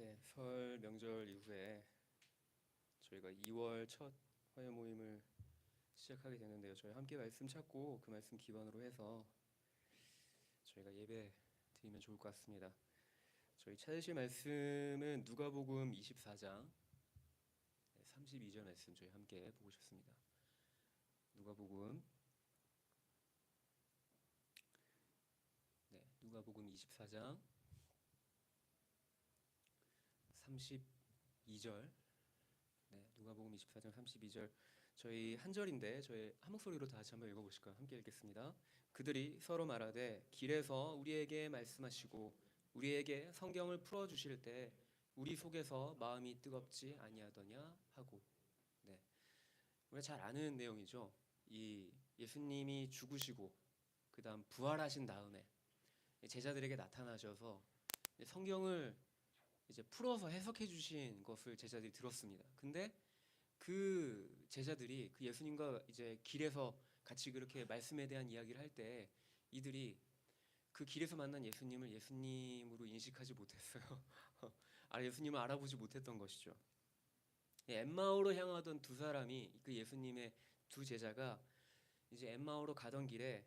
네, 설 명절 이후에 저희가 2월 첫 화요 모임을 시작하게 되는데요. 저희 함께 말씀 찾고 그 말씀 기반으로 해서 저희가 예배 드리면 좋을 것 같습니다. 저희 찾으실 말씀은 누가복음 24장 32절 말씀 저희 함께 보고 싶습니다. 누가복음 24장 32절. 누가복음 24장 32절. 저희 한 절인데 저희 한 목소리로 다 같이 한번 읽어보실까요? 함께 읽겠습니다. 그들이 서로 말하되 길에서 우리에게 말씀하시고 우리에게 성경을 풀어 주실 때 우리 속에서 마음이 뜨겁지 아니하더냐 하고. 네, 우리가 잘 아는 내용이죠. 이 예수님이 죽으시고 그 다음 부활하신 다음에 제자들에게 나타나셔서 성경을 이제 풀어서 해석해 주신 것을 제자들이 들었습니다. 근데 그 제자들이 그 예수님과 이제 길에서 같이 그렇게 말씀에 대한 이야기를 할 때 이들이 그 길에서 만난 예수님을 예수님으로 인식하지 못했어요. 예수님을 알아보지 못했던 것이죠. 엠마오로 향하던 두 사람이, 그 예수님의 두 제자가 이제 엠마오로 가던 길에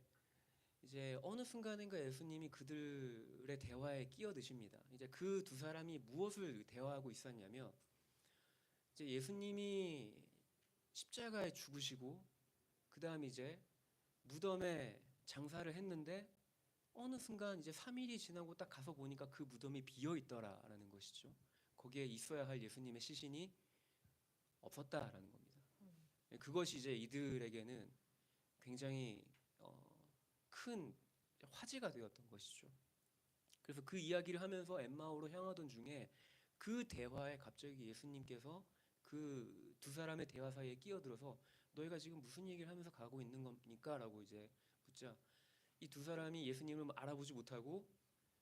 이제 어느 순간인가 예수님이 그들의 대화에 끼어드십니다. 이제 그 두 사람이 무엇을 대화하고 있었냐면, 이제 예수님이 십자가에 죽으시고 그 다음 이제 무덤에 장사를 했는데 어느 순간 이제 3일이 지나고 딱 가서 보니까 그 무덤이 비어 있더라라는 것이죠. 거기에 있어야 할 예수님의 시신이 없었다라는 겁니다. 그것이 이제 이들에게는 굉장히 큰 화제가 되었던 것이죠. 그래서 그 이야기를 하면서 엠마오로 향하던 중에 그 대화에 갑자기 예수님께서 그 두 사람의 대화 사이에 끼어들어서 너희가 지금 무슨 얘기를 하면서 가고 있는 겁니까? 라고 이제 묻자, 이 두 사람이 예수님을 알아보지 못하고,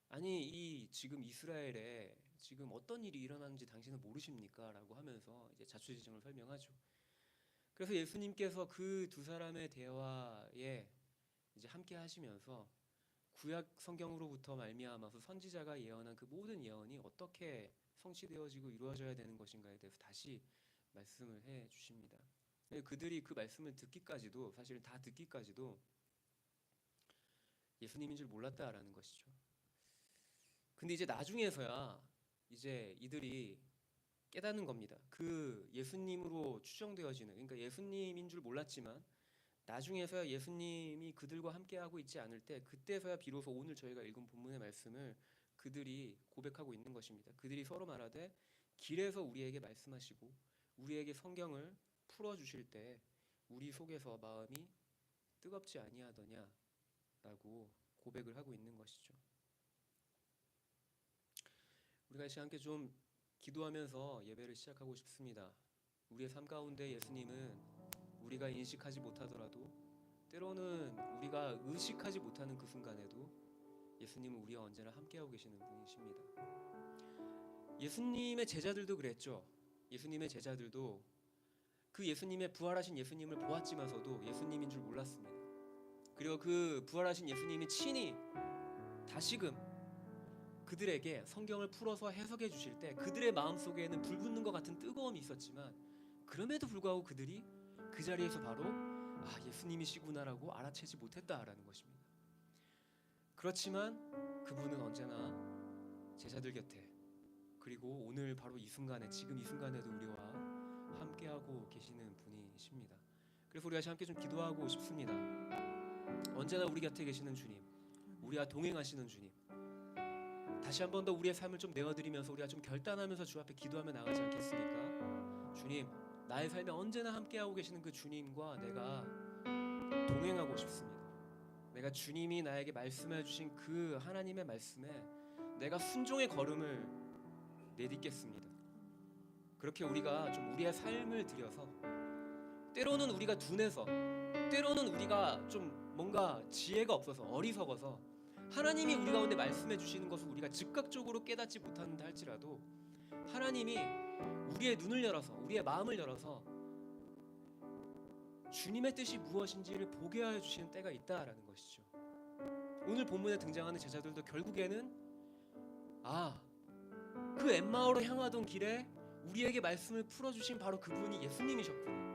아니 이 지금 이스라엘에 지금 어떤 일이 일어나는지 당신은 모르십니까? 라고 하면서 이제 자초지종을 설명하죠. 그래서 예수님께서 그 두 사람의 대화에 이제 함께 하시면서 구약 성경으로부터 말미암아서 선지자가 예언한 그 모든 예언이 어떻게 성취되어지고 이루어져야 되는 것인가에 대해서 다시 말씀을 해 주십니다. 그들이 그 말씀을 듣기까지도, 사실은 다 듣기까지도 예수님인 줄 몰랐다라는 것이죠. 근데 이제 나중에서야 이제 이들이 깨닫는 겁니다. 그 예수님으로 추정되어지는, 그러니까 예수님인 줄 몰랐지만 나중에서야 예수님이 그들과 함께하고 있지 않을 때, 그때서야 비로소 오늘 저희가 읽은 본문의 말씀을 그들이 고백하고 있는 것입니다. 그들이 서로 말하되 길에서 우리에게 말씀하시고 우리에게 성경을 풀어주실 때 우리 속에서 마음이 뜨겁지 아니하더냐 라고 고백을 하고 있는 것이죠. 우리가 이 시간 함께 좀 기도하면서 예배를 시작하고 싶습니다. 우리의 삶 가운데 예수님은 우리가 인식하지 못하더라도, 때로는 우리가 의식하지 못하는 그 순간에도 예수님은 우리와 언제나 함께하고 계시는 분이십니다. 예수님의 제자들도 그랬죠. 예수님의 제자들도 그 예수님의 부활하신 예수님을 보았지만서도 예수님인 줄 몰랐습니다. 그리고 그 부활하신 예수님이 친히 다시금 그들에게 성경을 풀어서 해석해 주실 때 그들의 마음속에는 불 붙는 것 같은 뜨거움이 있었지만, 그럼에도 불구하고 그들이 그 자리에서 바로 예수님이시구나라고 알아채지 못했다라는 것입니다. 그렇지만 그분은 언제나 제자들 곁에, 그리고 오늘 바로 이 순간에, 지금 이 순간에도 우리와 함께하고 계시는 분이십니다. 그래서 우리가 함께 좀 기도하고 싶습니다. 언제나 우리 곁에 계시는 주님, 우리와 동행하시는 주님, 다시 한 번 더 우리의 삶을 좀 내어드리면서 우리가 좀 결단하면서 주 앞에 기도하며 나가지 않겠습니까? 주님, 나의 삶에 언제나 함께하고 계시는 그 주님과 내가 동행하고 싶습니다. 내가 주님이 나에게 말씀해 주신 그 하나님의 말씀에 내가 순종의 걸음을 내딛겠습니다. 그렇게 우리가 좀 우리의 삶을 들여서, 때로는 우리가 둔해서, 때로는 우리가 좀 뭔가 지혜가 없어서 어리석어서 하나님이 우리 가운데 말씀해 주시는 것을 우리가 즉각적으로 깨닫지 못한다 할지라도, 하나님이 우리의 눈을 열어서, 우리의 마음을 열어서 주님의 뜻이 무엇인지를 보게 하여 주시는 때가 있다라는 것이죠. 오늘 본문에 등장하는 제자들도 결국에는 그 엠마오로 향하던 길에 우리에게 말씀을 풀어주신 바로 그분이 예수님이셨구나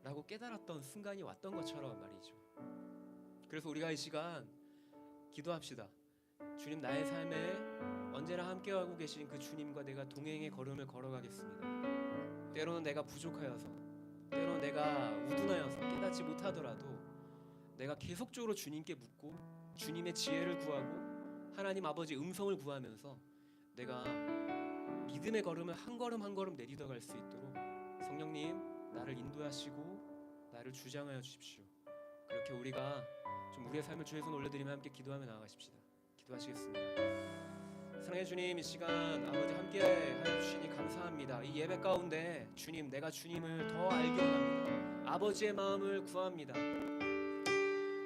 라고 깨달았던 순간이 왔던 것처럼 말이죠. 그래서 우리가 이 시간 기도합시다. 주님, 나의 삶에 언제나 함께하고 계신 그 주님과 내가 동행의 걸음을 걸어가겠습니다. 때로는 내가 부족하여서, 때로는 내가 우둔하여서 깨닫지 못하더라도 내가 계속적으로 주님께 묻고 주님의 지혜를 구하고 하나님 아버지 음성을 구하면서 내가 믿음의 걸음을 한 걸음 한 걸음 내딛어갈 수 있도록 성령님 나를 인도하시고 나를 주장하여 주십시오. 그렇게 우리가 좀 우리의 삶을 주의 손 올려드리며 함께 기도하며 나아가십시다. 기도하시겠습니다. 사랑의 주님, 이 시간 아버지 함께 하여 주시니 감사합니다. 이 예배 가운데 주님, 내가 주님을 더 알기 원합니다. 아버지의 마음을 구합니다.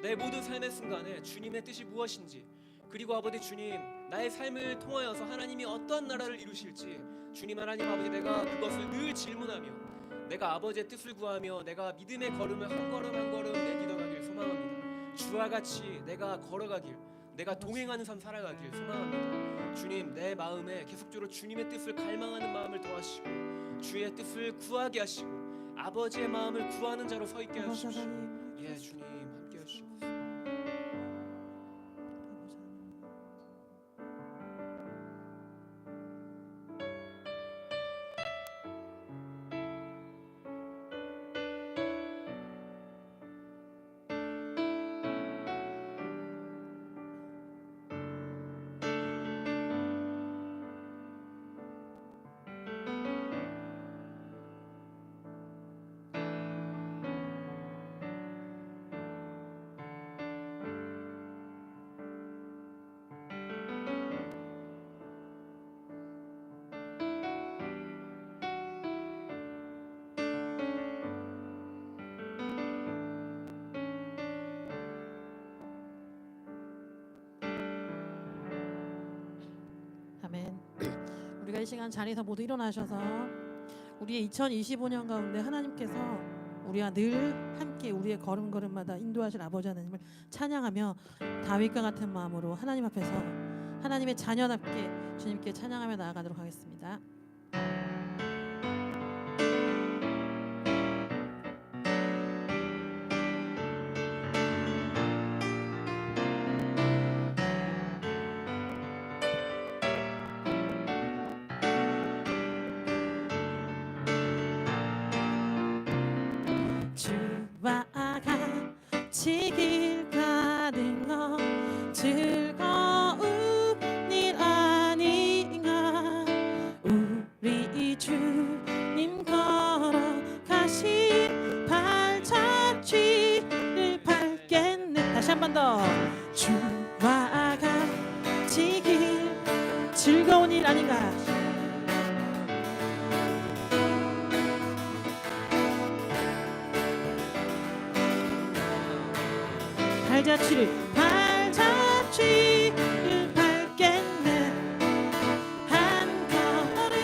내 모든 삶의 순간에 주님의 뜻이 무엇인지, 그리고 아버지 주님, 나의 삶을 통하여서 하나님이 어떠한 나라를 이루실지 주님 하나님 아버지, 내가 그것을 늘 질문하며 내가 아버지의 뜻을 구하며 내가 믿음의 걸음을 한 걸음 한 걸음 내딛어가길 소망합니다. 주와 같이 내가 걸어가길, 내가 동행하는 삶 살아가길 소망합니다. 주님, 내 마음에 계속적으로 주님의 뜻을 갈망하는 마음을 더하시고 주의 뜻을 구하게 하시고 아버지의 마음을 구하는 자로 서 있게 하십시오. 예, 주님 함께 하시옵소서. 아멘. 우리가 이 시간 자리에서 모두 일어나셔서 우리의 2025년 가운데 하나님께서 우리와 늘 함께 우리의 걸음걸음마다 인도하실 아버지 하나님을 찬양하며 다윗과 같은 마음으로 하나님 앞에서 하나님의 자녀답게 주님께 찬양하며 나아가도록 하겠습니다. 주와 같이 길 가는 것 즐거운 일 아닌가. 우리 주님 걸어가신 발자취를 밟겠네. 다시 한 번 더. 주와 같이 길 즐거운 일 아닌가. 발자취를 밟겠네. 한 걸음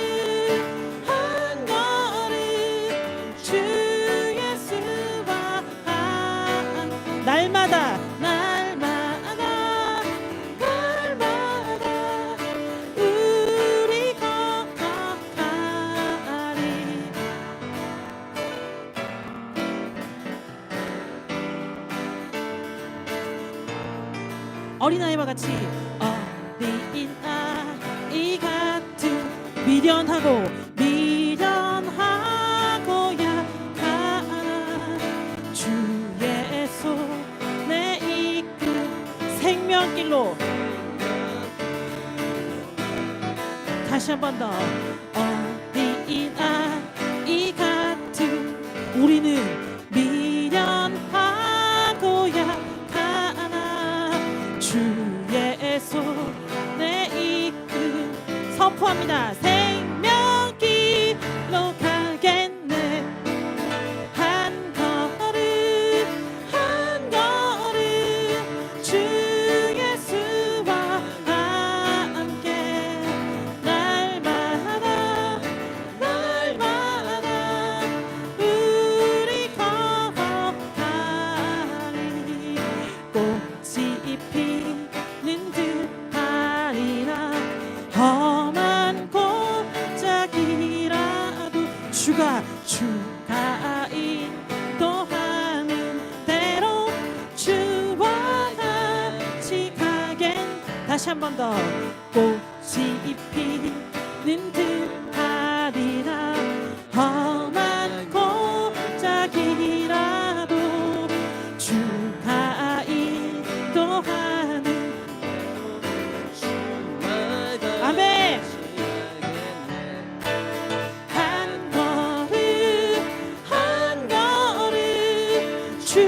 한 걸음 주 예수와 날마다 우리 걸어가리. 어린아이와 같이 어린아이 같은 미련하고야 가나. 주의 손에 이끈 생명길로. 다시 한 번 더. 어린아이 같은 우리는 미련하고야 주의 손에 이끌 선포합니다. 생명길로 가겠네. 한 걸음 한 걸음 주 예수와 함께 날마다 우리 걸어가리. 꽃이 피는 듯하리라. 험한 번 더 꽃이 피는 듯하리라 험한 골짜기라도 주가 인도하는 아멘. 한 걸음 주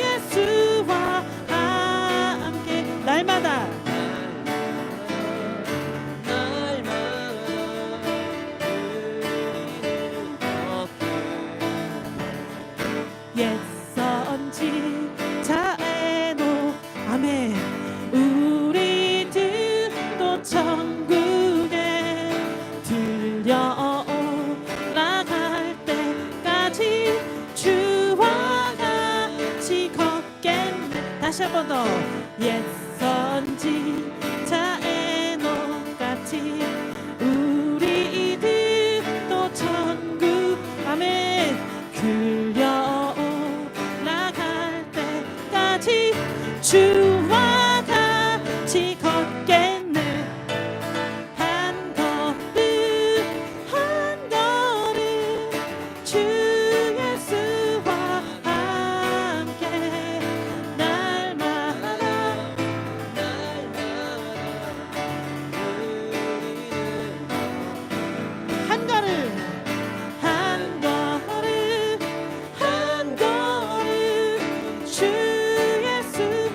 예수와 함께 날마다 옛 선지자의 노 아멘. 우리들도 천국에 들려올라갈 때까지 주와 같이 걷겠네. 다시 한 번 더 옛 선지자의 노같이 우리들도 천국 아멘 들려올라갈 때까지 주와 같이 걷겠네. 한 걸음 주 예수와 함께 날마다 한 걸음 주 예수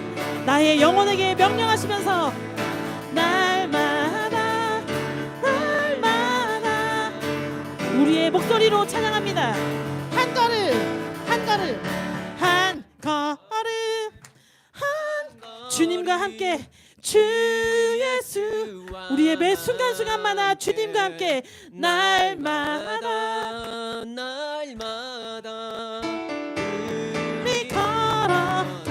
나의 영혼에게 명령하시면서 날마다 우리의 목소리로 찬양합니다. 한 걸음 주님과 함께 주 예수 우리의 매 순간순간마다 주님과 함께 날마다 우리 걸어가리.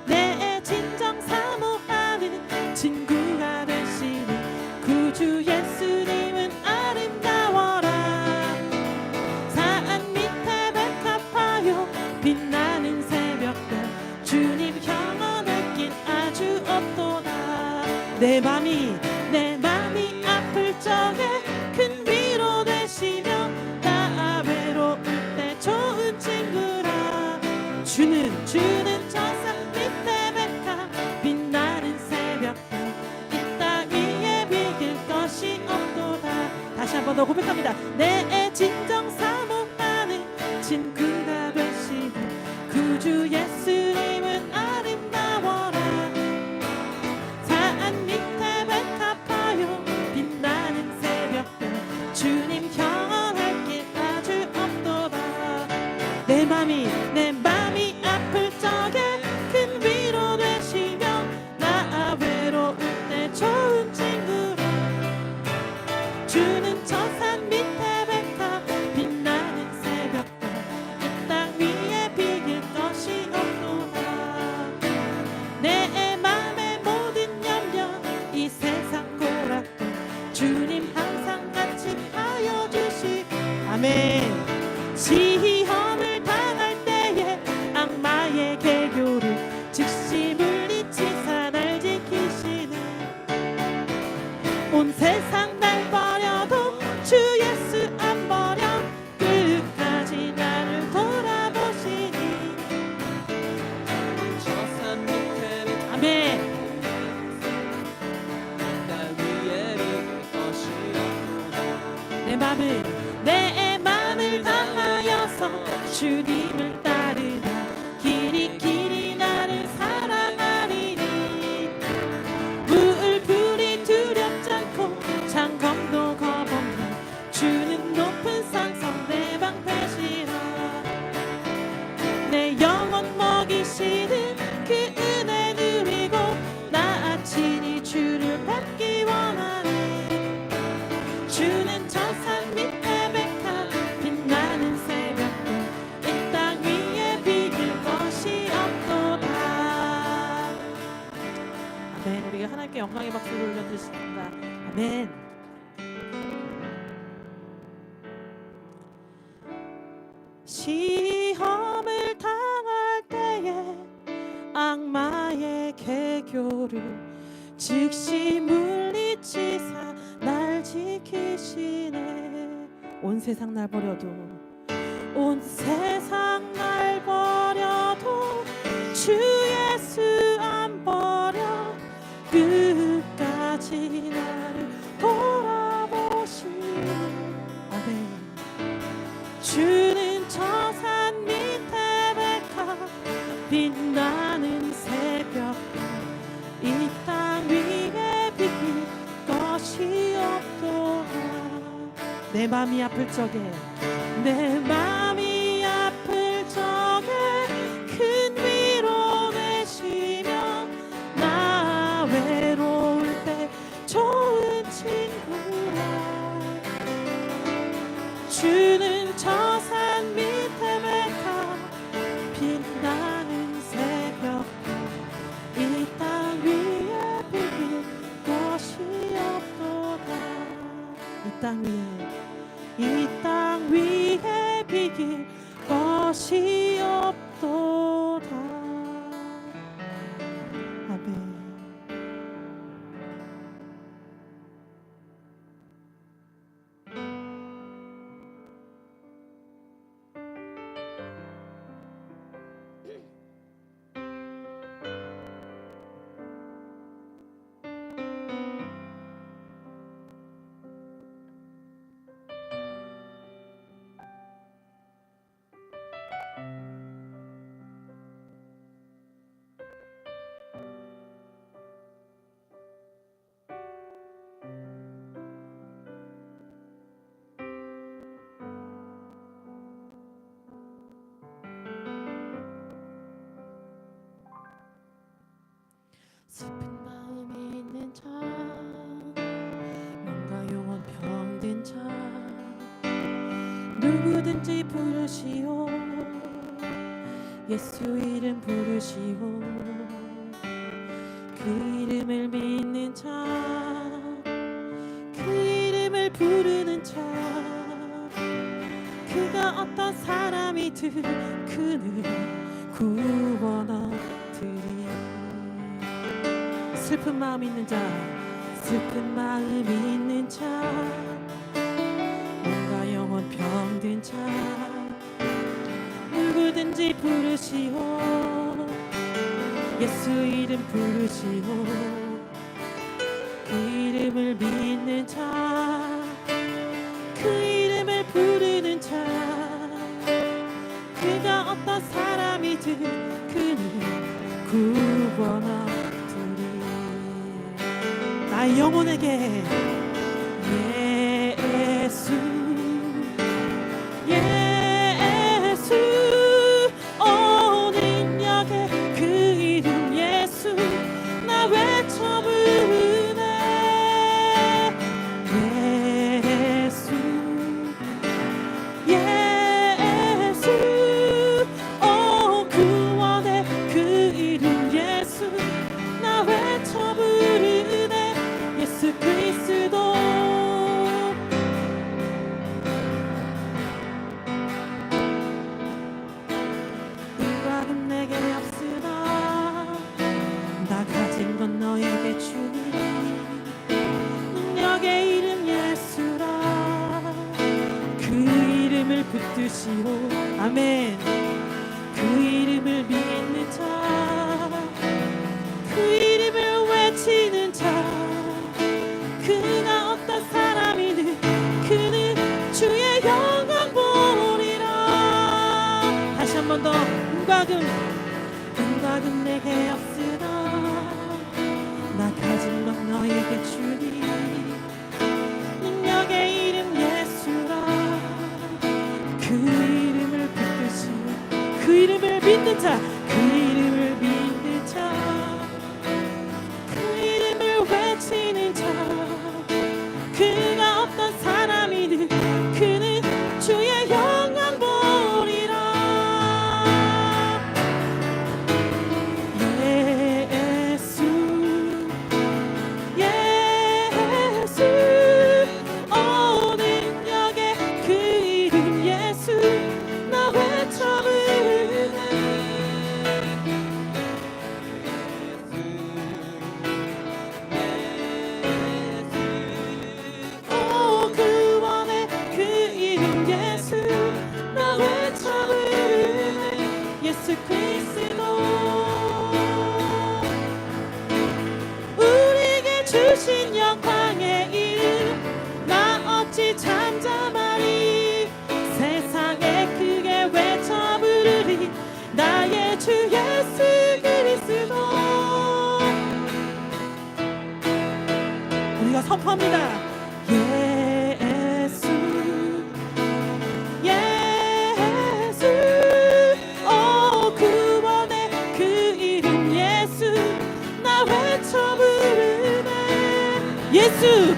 내 진정 사모하는 친구가 되시는 구주 예수님은 아름다워라. 산 밑에 백합화요 빛나는 새벽별 주님 영원할 길 아주 없도다. 내 맘이 아플 적에 큰 위로 되시며 나 외로울 때 좋은 친구라. 주는 저 산 밑에 백합 빛나는 새벽별 이 땅 위에 비길 것이 없도다. 다시 한 번 더 고백합니다. 내 진정 사모하는 친구가 되시는 구주 예수님은 아름다워라. 산 밑에 백합화요 빛나는 새벽별 주님 영원할 길 아주 없도다. 내 맘이 아플 적에 큰 위로 되시며 나 외로울 때 좋은 친구라. 주는 저 산 밑에 백합 빛나는 새벽별 이 땅 위에 비길 것이 없도다. 내 맘의 모든 염려 이 세상 고락도 주님 항상 같이 하여 주시. 아멘. 시험을 당할 때에 악마의 개교를 즉시 물리치사 날 지키시네. 온 세상 날 버려도 주 예수 안 버려 끝까지 나를 돌아보시니. 아멘. 내 맘을 다하여서 주님을 따르다 길이 나를 사랑하리니. 물불이 두렵지 않고 장검도 겁없는 주는 높은 산성 내 방패시라. 내 영혼 먹이시는 그 은혜 누리고 나 친히 주를 뵙기 원하네. 주는 저 산 밑에 백합 빛나는 새벽별 이 땅 위에 비길 것이 없도다. 아멘. 우리가 하나님께 영광의 박수를 올려드리십니다. 아멘. 시험을 당할 때에 개교를 즉시 물리치사 날 지키시네. 온 세상 날 버려도 온 세상 날 버려도 주 예수 안 버려 끝까지 나를 돌아보시네. 아멘. 주는 저 산 밑에 백합 빛나는 새벽 이 땅 위에 비길 것이 없도다. 내 맘이 아플 적에 내 맘이 아플 적에 큰 위로 되시며 나 외로울 때 좋은 친구라. 주는 저 산 밑에 백합 빛나는 새벽 이 땅 위에 비길 것이 없도다. 이 땅 위에 비길 것이 없도다. 아멘. 슬픈 마음이 있는 자 뭔가 영혼 병든 자 누구든지 부르시오. 예수 이름 부르시오. 그 이름을 믿는 자 그 이름을 부르는 자 그가 어떤 사람이든 그는 구원 얻으리. 슬픈 마음 있는 자 슬픈 마음 있는 자 뭔가 영혼 병든 자 누구든지 부르시오. 예수 이름 부르시오. 그 이름을 믿는 자 그 이름을 부르는 자 그가 어떤 사람이든 그는 구원하리. 나의 영혼에게 예수 예수 온 능력의 그 이름 예수 나 외쳐 부르네. 예수 예수 오 구원의 그 이름 예수 나 외쳐 부르네. 예수 그리스도 은과금 내게 없으나 나 가진 건 너에게 주니 능력의 이름 예수라. 그 이름을 붙드시오. 아멘. 그 이름을 믿는 자 그 이름을 외치는 자 그가 어떤 사람이든 그는 주의 영광 보리라. 다시 한 번 더 은과금 내게 없으나 나 가진 건 너에게 주니 능력의 이름 예수라. 그 이름을 붙드시오. 그 이름을 믿는 자 그 이름을 믿는 자 그 이름을 외치는 자 그가 어떤 사람이든 그는 주의 영광 보리라. 예수 예수 오 능력의 그 이름 예수 나 외쳐 부르네. 선포합니다. 예수 예수 구원의 그 이름 예수 나 외쳐 부르네 예수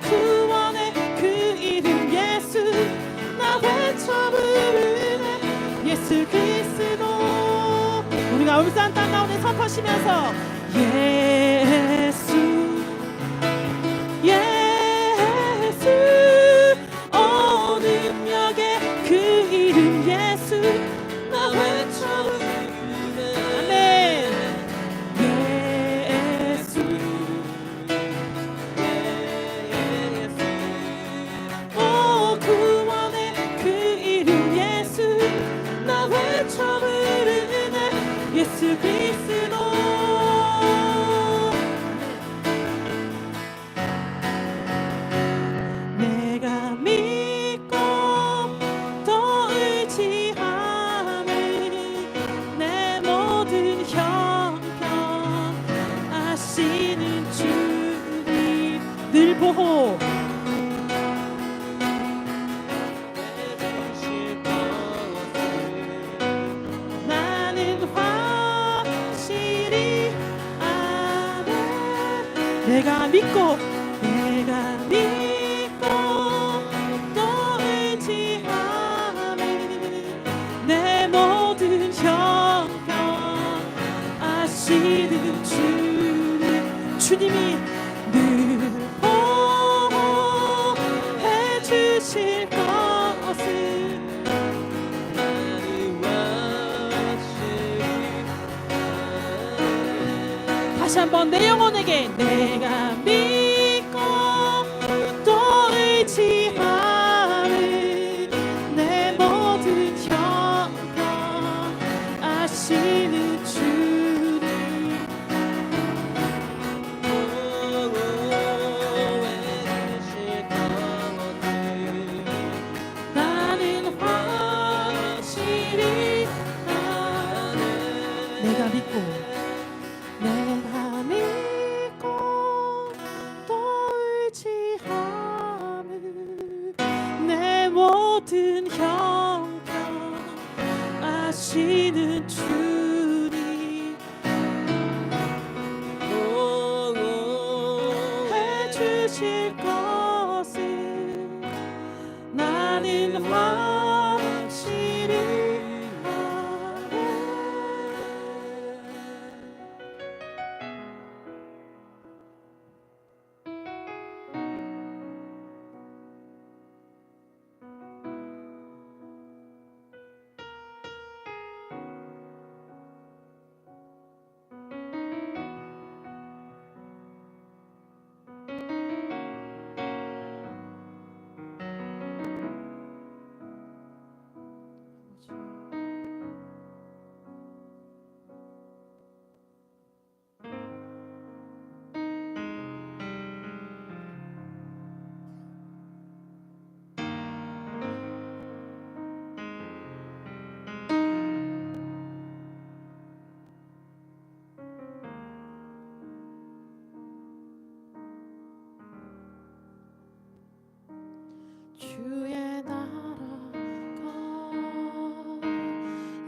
구원의 그 이름 예수 나 외쳐 부르네 예수 그리스도 우리가 울산 땅 가운데 선포하시면서 예수 예수 능력의 그 이름 예수 나 외쳐 부르네 아멘 예수 구원의 그 이름 예수 나 외쳐 부르네 예수 그리스도 내가 믿고 또 의지함을 내 모든 형편 아시는 주님 늘 보호 내가 믿고 또 의지함을 내 모든 형편 아시는 주님이 늘 보호해 주실 것을 다시 한번 내 영혼에게 내가 믿고 또 의지함을 내 모든 형편 아시는 주님 나는 확실히 아네 내가 믿고 또 의지함을 내 모든 형편 아시는 주님 해주실 것을 나는 확실히 아네 주의 나라가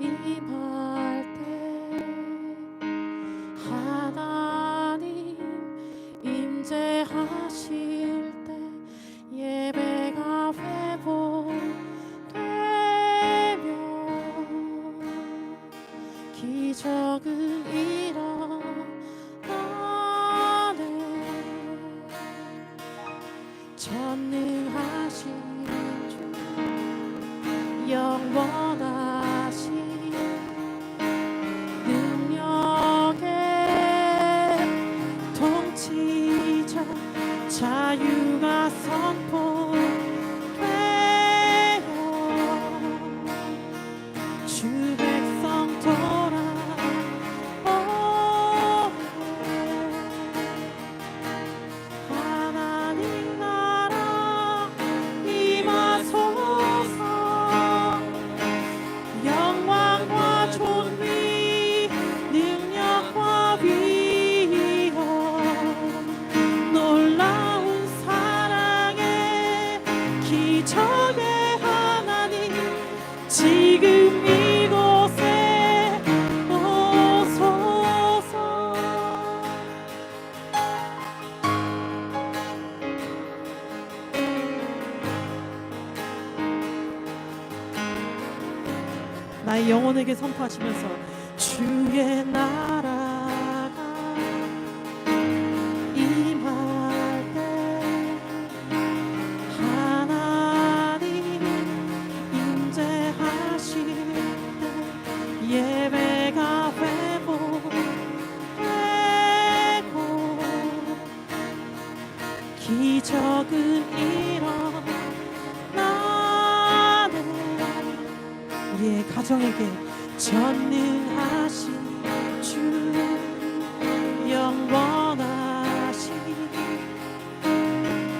임할 때 하나님 임재하실 때 예배가 회복되며 기적은 일어나네 전능하신 주 영원하신 능력의 통치자 자유가 선포되어 주 백성 돌아오네 하나님 나라 임하소서 나의 영혼에게 선포하시면서 주의 나라가 임할 때 하나님 임재하실 때 예배가 회복되고 기적은 일어나네. 우리의 가정에게 전능하신 주 영원하신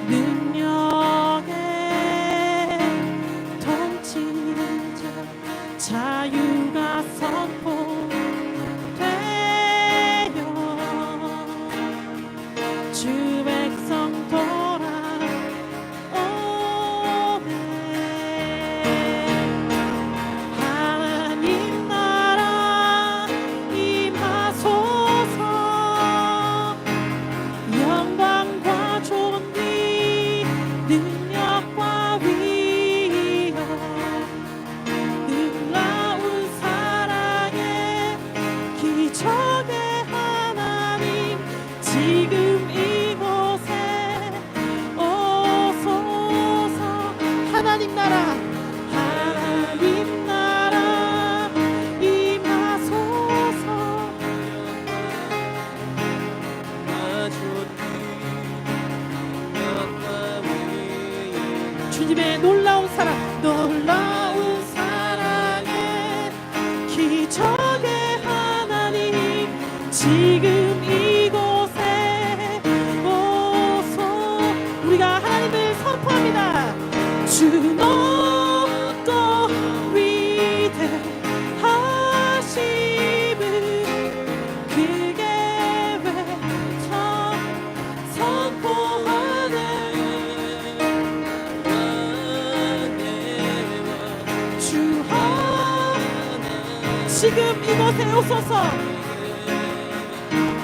능력의 통치자 자유가 선포되어 주 백성 돌아오네. 하나님 나라 임하소서. 영광과 존귀 능력과 위엄 놀라운 사랑의 기적의 하나님 지금 이곳에 오소서. 하나님 나라 임하소서. 주님의 놀라운 사랑의 기적의 하나님 지금 이곳에 오소. 우리가 하나님을 선포합니다. 주 높고 위대하심을 크게 외쳐 선포하네. 주 지금 이곳에 오소서.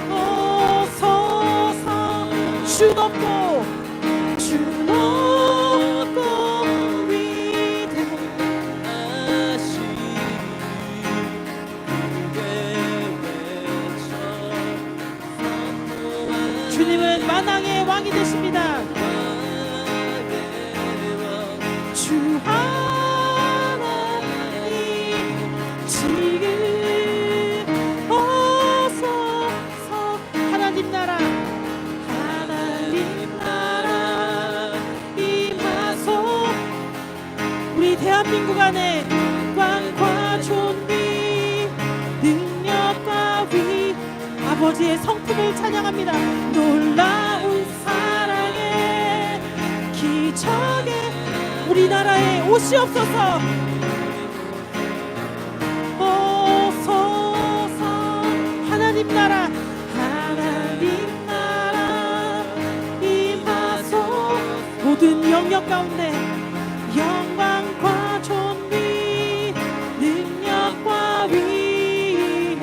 오소서. 주 높고 위대하시 주님은 만왕의 왕이 되십니다. 주 하나님 지금 오소서. 하나님 나라 임하소. 우리 대한민국 안에 영광과 존귀 능력과 위 아버지의 성품을 찬양합니다. 놀라운 사랑의 기적의 우리나라에 오시옵소서. 오소서. 하나님 나라 임하소. 모든 영역 가운데 영광과 존귀 능력과 위엄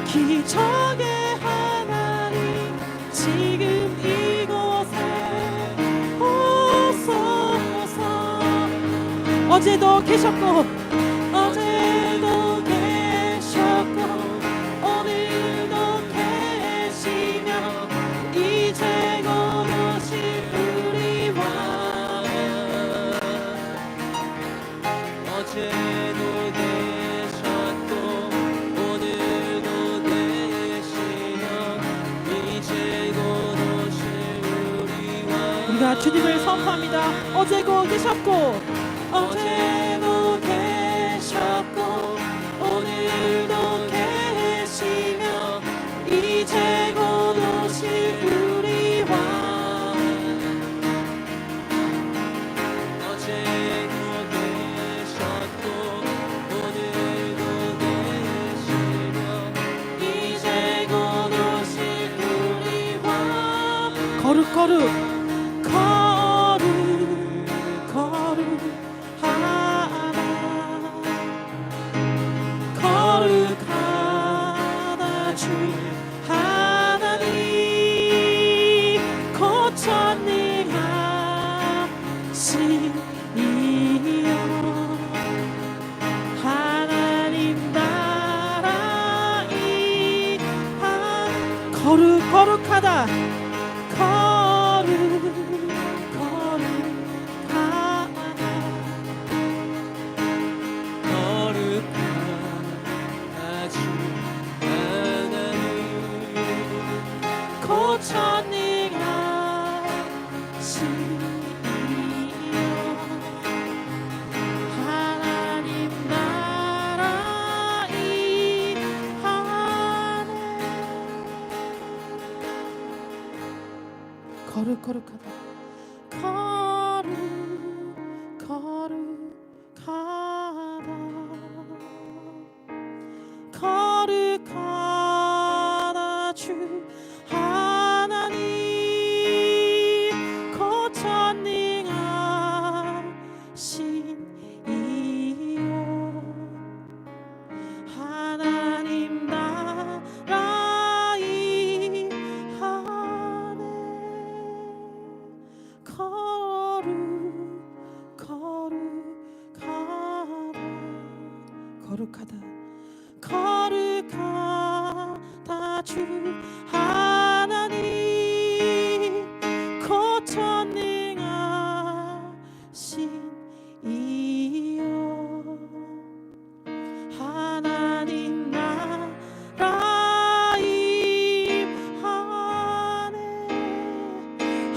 기적의 하나님 지금 이곳에 오소서. 어제도 계셨고 오늘도 계시며 이제 곧 오실 우리 왕. 어제도 계셨고 오늘도 계시며 이제 곧 오실 우리 왕. 우리가 주님을 선포합니다. 어제도 계셨고 오늘도 계시며 이제 곧 오실 우리 왕. 어제도 계셨고 오늘도 계시며 이제 곧 오실 우리 왕. 거룩하나 주 하나님 곧 전능하신 거룩하다. 거룩하다 주 하나님 고천능하시니여 하나님 나라 임하네. 거룩하다. 거룩하다 주 하나님 고천능하시니여 하나님 나라 임하네. 거룩하다 주 하나님 고천능하시니여 하나님 나라 임하네.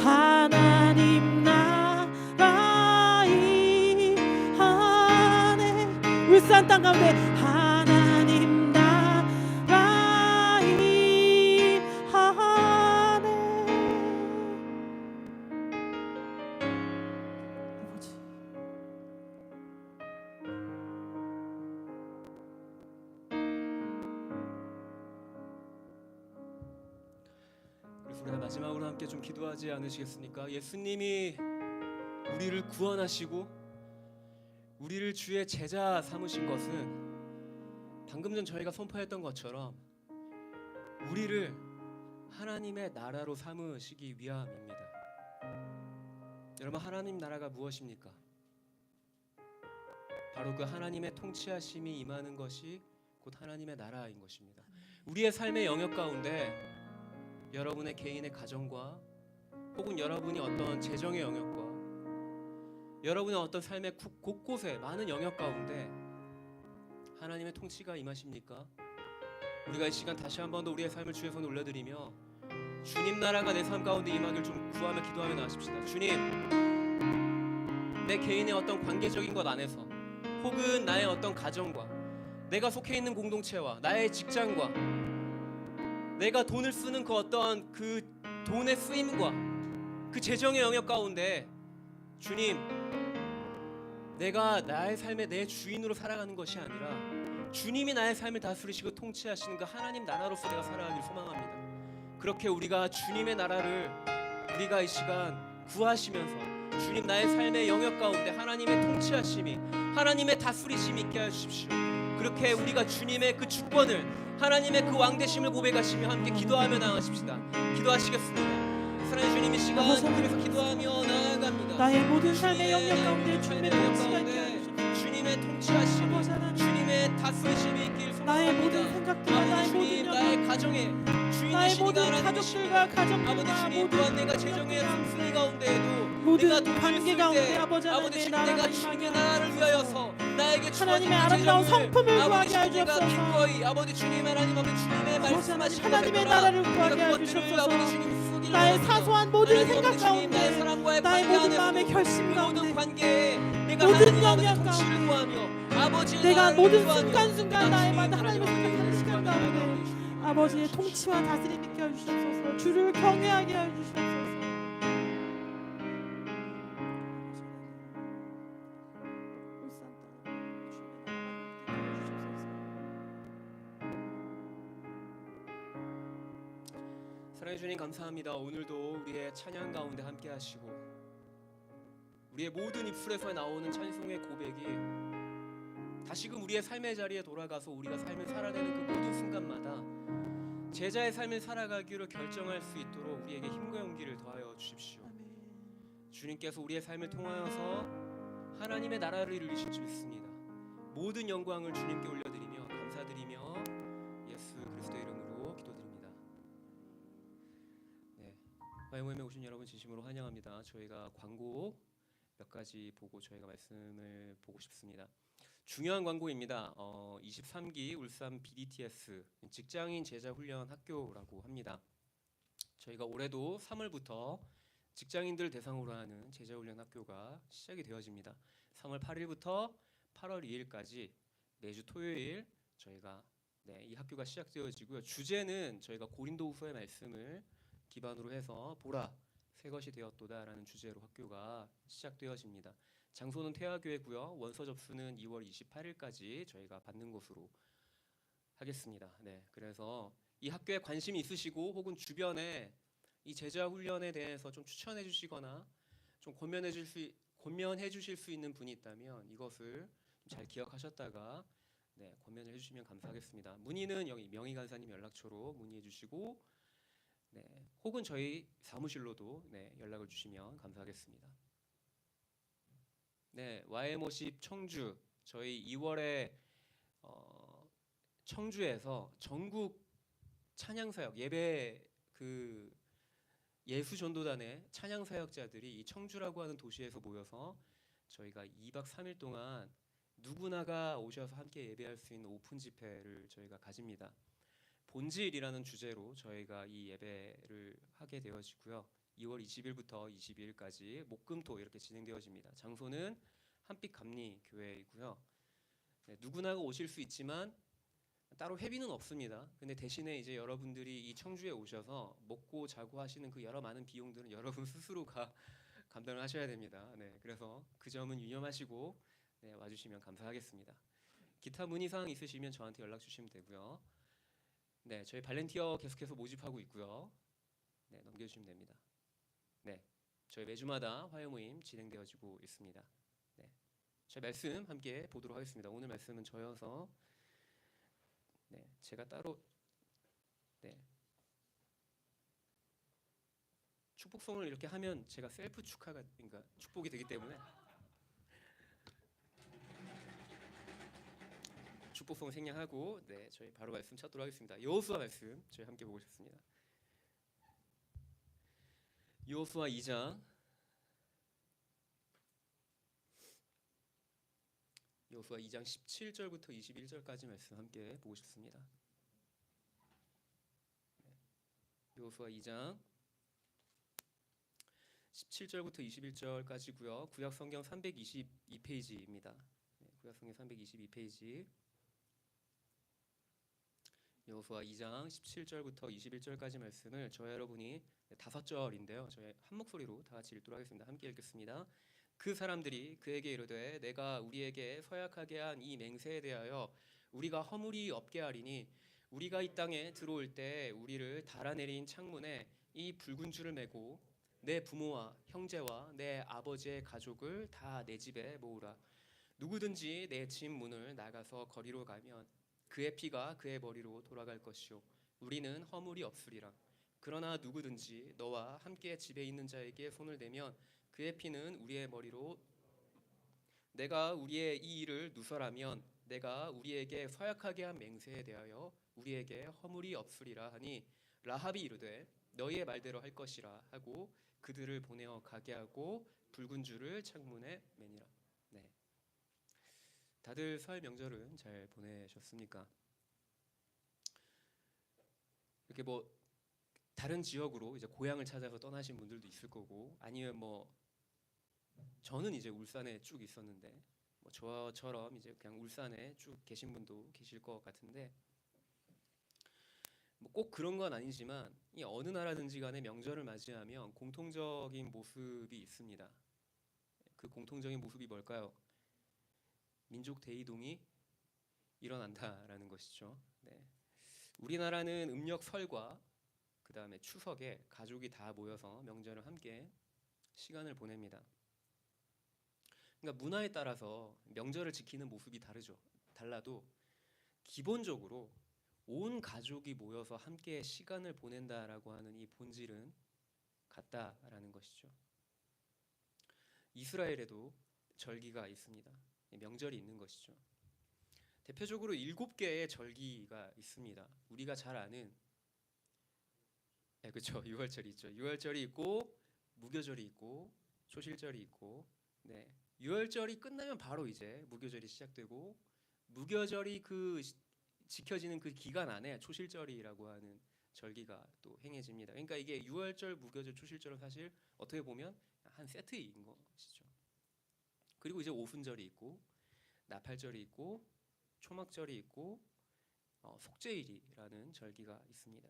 하나님 나라 임하네. 울산 땅 가운데 하나님 나라 임하네. 아버지 그래서 우리가 마지막으로 함께 좀 기도하지 않으시겠습니까? 예수님이 우리를 구원하시고 우리를 주의 제자 삼으신 것은 방금 전 저희가 선포했던 것처럼 우리를 하나님의 나라로 삼으시기 위함입니다. 여러분, 하나님 나라가 무엇입니까? 바로 그 하나님의 통치하심이 임하는 것이 곧 하나님의 나라인 것입니다. 우리의 삶의 영역 가운데 여러분의 개인의 가정과 혹은 여러분이 어떤 재정의 영역과 여러분의 어떤 삶의 곳곳에 많은 영역 가운데 하나님의 통치가 임하십니까? 우리가 이 시간 다시 한 번 더 우리의 삶을 주의 손에 올려드리며 주님 나라가 내 삶 가운데 임하길 좀 구하며 기도하며 나아가십시다. 주님, 내 개인의 어떤 관계적인 것 안에서 혹은 나의 어떤 가정과 내가 속해 있는 공동체와 나의 직장과 내가 돈을 쓰는 그 어떤 그 돈의 쓰임과 그 재정의 영역 가운데 주님, 내가 나의 삶의 내 주인으로 살아가는 것이 아니라 주님이 나의 삶을 다스리시고 통치하시는 그 하나님 나라로서 내가 살아가길 소망합니다. 그렇게 우리가 주님의 나라를 우리가 이 시간 구하시면서 주님 나의 삶의 영역 가운데 하나님의 통치하심이 하나님의 다스리심이 있게 하십시오. 그렇게 우리가 주님의 그 주권을 하나님의 그 왕되심을 고백하시며 함께 기도하며 나아가십시다. 기도하시겠습니다. 사랑의 주님, 이 시간 그래서 기도하며 나아갑니다. 나의 모든 삶의 영역 가운데 주님의 통치가 있게 하시옵소서. 주님의 통치하심이 주님의 다스리심이 있길 나의 모든 소망합니다. 생각들과 나의 아버지 모든 주님, 영역, 나의 가정에 나의 주인이시니가 모든 하나님이십니다. 가족들과 가정들과 아버지 주님, 모든 또한 내가 재정의 씀씀이 가운데에도 모든 내가 돈을 관계 쓸 가운데 때 아버지 아버지 하나님의 주님, 나라가 내가 임하게 주님의 나라를 위하여서 나에게 주어진 하나님의 그 아름다운 재정을 성품을 아버지 구하게 주님, 내가 하시옵소서. 기꺼이 아버지 주님 하나님 아버지 주님의 말씀하신 하나님의 나라를 구하게 하시옵소서. 아버지 주님 쓰기를 나의 원합니다. 사소한 모든 하나님 생각 아버지 주님, 나의 가운데 사람과의 나의 관계 모든 마음의 안에서도 결심 그 모든 가운데 관계에 내가 모든 하나님 아버지 영역 통치를 구하며 아버지의 내가 나라를 모든 구하며 순간순간 내가 나의 주님 마다 하나님을 하나님 생각하는 시간 구하며 가운데 나아가시옵소서. 아버지의 통치와 다스림 있게 해주시옵소서. 주를 경외하게 해주시옵소서. 사랑해 주님, 감사합니다. 오늘도 우리의 찬양 가운데 함께 하시고 우리의 모든 입술에서 나오는 찬송의 고백이 다시금 우리의 삶의 자리에 돌아가서 우리가 삶을 살아내는 그 모든 순간마다 제자의 삶을 살아가기로 결정할 수 있도록 우리에게 힘과 용기를 더하여 주십시오. 주님께서 우리의 삶을 통하여서 하나님의 나라를 이루실 줄 믿습니다. 모든 영광을 주님께 올려드리며 감사드리며 예수 그리스도의 이름으로 기도드립니다. YMOM에 오신 여러분 진심으로 환영합니다. 저희가 광고 몇 가지 보고 저희가 말씀을 보고 싶습니다. 중요한 광고입니다. 23기 울산 BDTS 직장인 제자 훈련 학교라고 합니다. 저희가 올해도 3월부터 직장인들 대상으로 하는 제자 훈련 학교가 시작이 되어집니다. 3월 8일부터 8월 2일까지 매주 토요일 저희가 이 학교가 시작되어지고요. 주제는 저희가 고린도후서의 말씀을 기반으로 해서 보라 새 것이 되었도다라는 주제로 학교가 시작되어집니다. 장소는 태화교회고요. 원서 접수는 2월 28일까지 저희가 받는 것으로 하겠습니다. 그래서 이 학교에 관심이 있으시고 혹은 주변에 이 제자 훈련에 대해서 좀 추천해 주시거나 좀 권면해 주실 수 있는 분이 있다면 이것을 잘 기억하셨다가 권면을 해주시면 감사하겠습니다. 문의는 여기 명희 간사님 연락처로 문의해 주시고 혹은 저희 사무실로도 연락을 주시면 감사하겠습니다. YM50 청주 저희 2월에 청주에서 전국 찬양사역 예배 예수전도단의 찬양사역자들이 이 청주라고 하는 도시에서 모여서 저희가 2박 3일 동안 누구나가 오셔서 함께 예배할 수 있는 오픈 집회를 저희가 가집니다. 본질이라는 주제로 저희가 이 예배를 하게 되어지고요. 2월 20일부터 22일까지 목금토 이렇게 진행되어집니다. 장소는 한빛 감리 교회이고요. 누구나가 오실 수 있지만 따로 회비는 없습니다. 근데 대신에 이제 여러분들이 이 청주에 오셔서 먹고 자고 하시는 그 여러 많은 비용들은 여러분 스스로가 감당을 하셔야 됩니다. 그래서 그 점은 유념하시고 와주시면 감사하겠습니다. 기타 문의사항 있으시면 저한테 연락 주시면 되고요. 저희 발렌티어 계속해서 모집하고 있고요. 넘겨주시면 됩니다. 저희 매주마다 화요 모임 진행되어지고 있습니다. 저희 말씀 함께 보도록 하겠습니다. 오늘 말씀은 저여서 제가 따로 축복송을 이렇게 하면 제가 셀프 축하가 그러니까 축복이 되기 때문에 축복송을 생략하고 저희 바로 말씀 찾도록 하겠습니다. 여호수아 말씀 저희 함께 보고 싶습니다. 여호수아 2장 여호수아 2장 17절부터 21절까지 말씀 함께 보고 싶습니다. 여호수아 2장 17절부터 21절까지고요. 구약 성경 322페이지입니다. 구약 성경 322페이지. 여호수아 2장 17절부터 21절까지 말씀을 저희 여러분이 5절인데요. 저희 한 목소리로 다 같이 읽도록 하겠습니다. 함께 읽겠습니다. 그 사람들이 그에게 이르되 내가 우리에게 서약하게 한 이 맹세에 대하여 우리가 허물이 없게 하리니 우리가 이 땅에 들어올 때 우리를 달아내린 창문에 이 붉은 줄을 매고 내 부모와 형제와 내 아버지의 가족을 다 내 집에 모으라. 누구든지 내 집 문을 나가서 거리로 가면 그의 피가 그의 머리로 돌아갈 것이요 우리는 허물이 없으리라. 그러나 누구든지 너와 함께 집에 있는 자에게 손을 대면 그의 피는 우리의 머리로 내가 우리의 이 일을 누설하면 내가 우리에게 서약하게 한 맹세에 대하여 우리에게 허물이 없으리라 하니 라합이 이르되 너희의 말대로 할 것이라 하고 그들을 보내어 가게 하고 붉은 줄을 창문에 매니라. 다들 설 명절은 잘 보내셨습니까? 이렇게 다른 지역으로 이제 고향을 찾아서 떠나신 분들도 있을 거고 아니면 저는 이제 울산에 쭉 있었는데 저처럼 이제 그냥 울산에 쭉 계신 분도 계실 것 같은데 꼭 그런 건 아니지만 이 어느 나라든지 간에 명절을 맞이하면 공통적인 모습이 있습니다. 그 공통적인 모습이 뭘까요? 민족 대이동이 일어난다라는 것이죠. 우리나라는 음력 설과 그 다음에 추석에 가족이 다 모여서 명절을 함께 시간을 보냅니다. 그러니까 문화에 따라서 명절을 지키는 모습이 달라도 기본적으로 온 가족이 모여서 함께 시간을 보낸다라고 하는 이 본질은 같다라는 것이죠. 이스라엘에도 절기가 있습니다. 명절이 있는 것이죠. 대표적으로 7개의 절기가 있습니다. 우리가 잘 아는 네, 그렇죠. 유월절이 있죠. 유월절이 있고 무교절이 있고 초실절이 있고, 네, 유월절이 끝나면 바로 이제 무교절이 시작되고, 무교절이 지켜지는 그 기간 안에 초실절이라고 하는 절기가 또 행해집니다. 그러니까 이게 유월절, 무교절, 초실절은 사실 어떻게 보면 한 세트인 것이죠. 그리고 이제 오순절이 있고 나팔절이 있고 초막절이 있고 속죄일이라는 절기가 있습니다.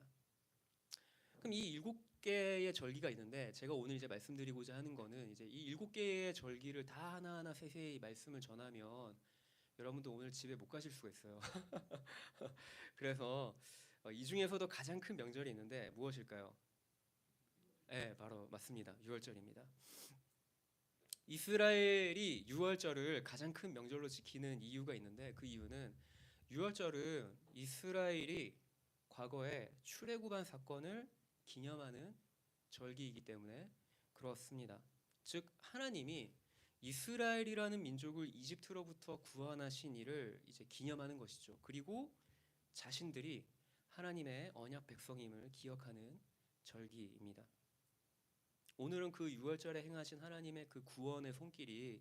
그럼 이 7개의 절기가 있는데, 제가 오늘 이제 말씀드리고자 하는 거는 이제 이 7개의 절기를 다 하나하나 세세히 말씀을 전하면 여러분도 오늘 집에 못 가실 수가 있어요. 그래서 이 중에서도 가장 큰 명절이 있는데 무엇일까요? 네, 바로 맞습니다. 유월절입니다. 이스라엘이 유월절을 가장 큰 명절로 지키는 이유가 있는데, 그 이유는 유월절은 이스라엘이 과거에 출애굽한 사건을 기념하는 절기이기 때문에 그렇습니다. 즉 하나님이 이스라엘이라는 민족을 이집트로부터 구원하신 일을 이제 기념하는 것이죠. 그리고 자신들이 하나님의 언약 백성임을 기억하는 절기입니다. 오늘은 그 유월절에 행하신 하나님의 그 구원의 손길이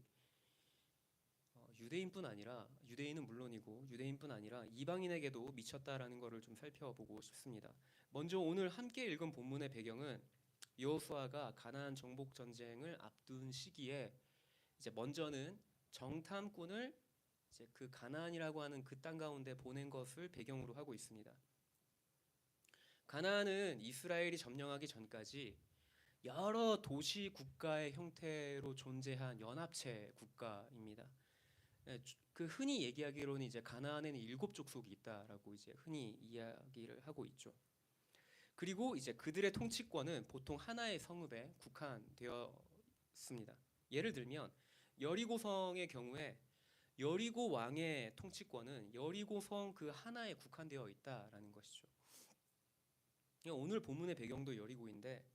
유대인뿐 아니라, 유대인은 물론이고 유대인뿐 아니라 이방인에게도 미쳤다라는 것을 좀 살펴보고 싶습니다. 먼저 오늘 함께 읽은 본문의 배경은 여호수아가 가나안 정복 전쟁을 앞둔 시기에 이제 먼저는 정탐꾼을 이제 그 가나안이라고 하는 그 땅 가운데 보낸 것을 배경으로 하고 있습니다. 가나안은 이스라엘이 점령하기 전까지 여러 도시 국가의 형태로 존재한 연합체 국가입니다. 그 흔히 얘기하기로는 이제 가나안에는 7족속이 있다라고 이제 흔히 이야기를 하고 있죠. 그리고 이제 그들의 통치권은 보통 하나의 성읍에 국한되었습니다. 예를 들면 여리고성의 경우에 여리고 왕의 통치권은 여리고성 그 하나에 국한되어 있다라는 것이죠. 오늘 본문의 배경도 여리고인데,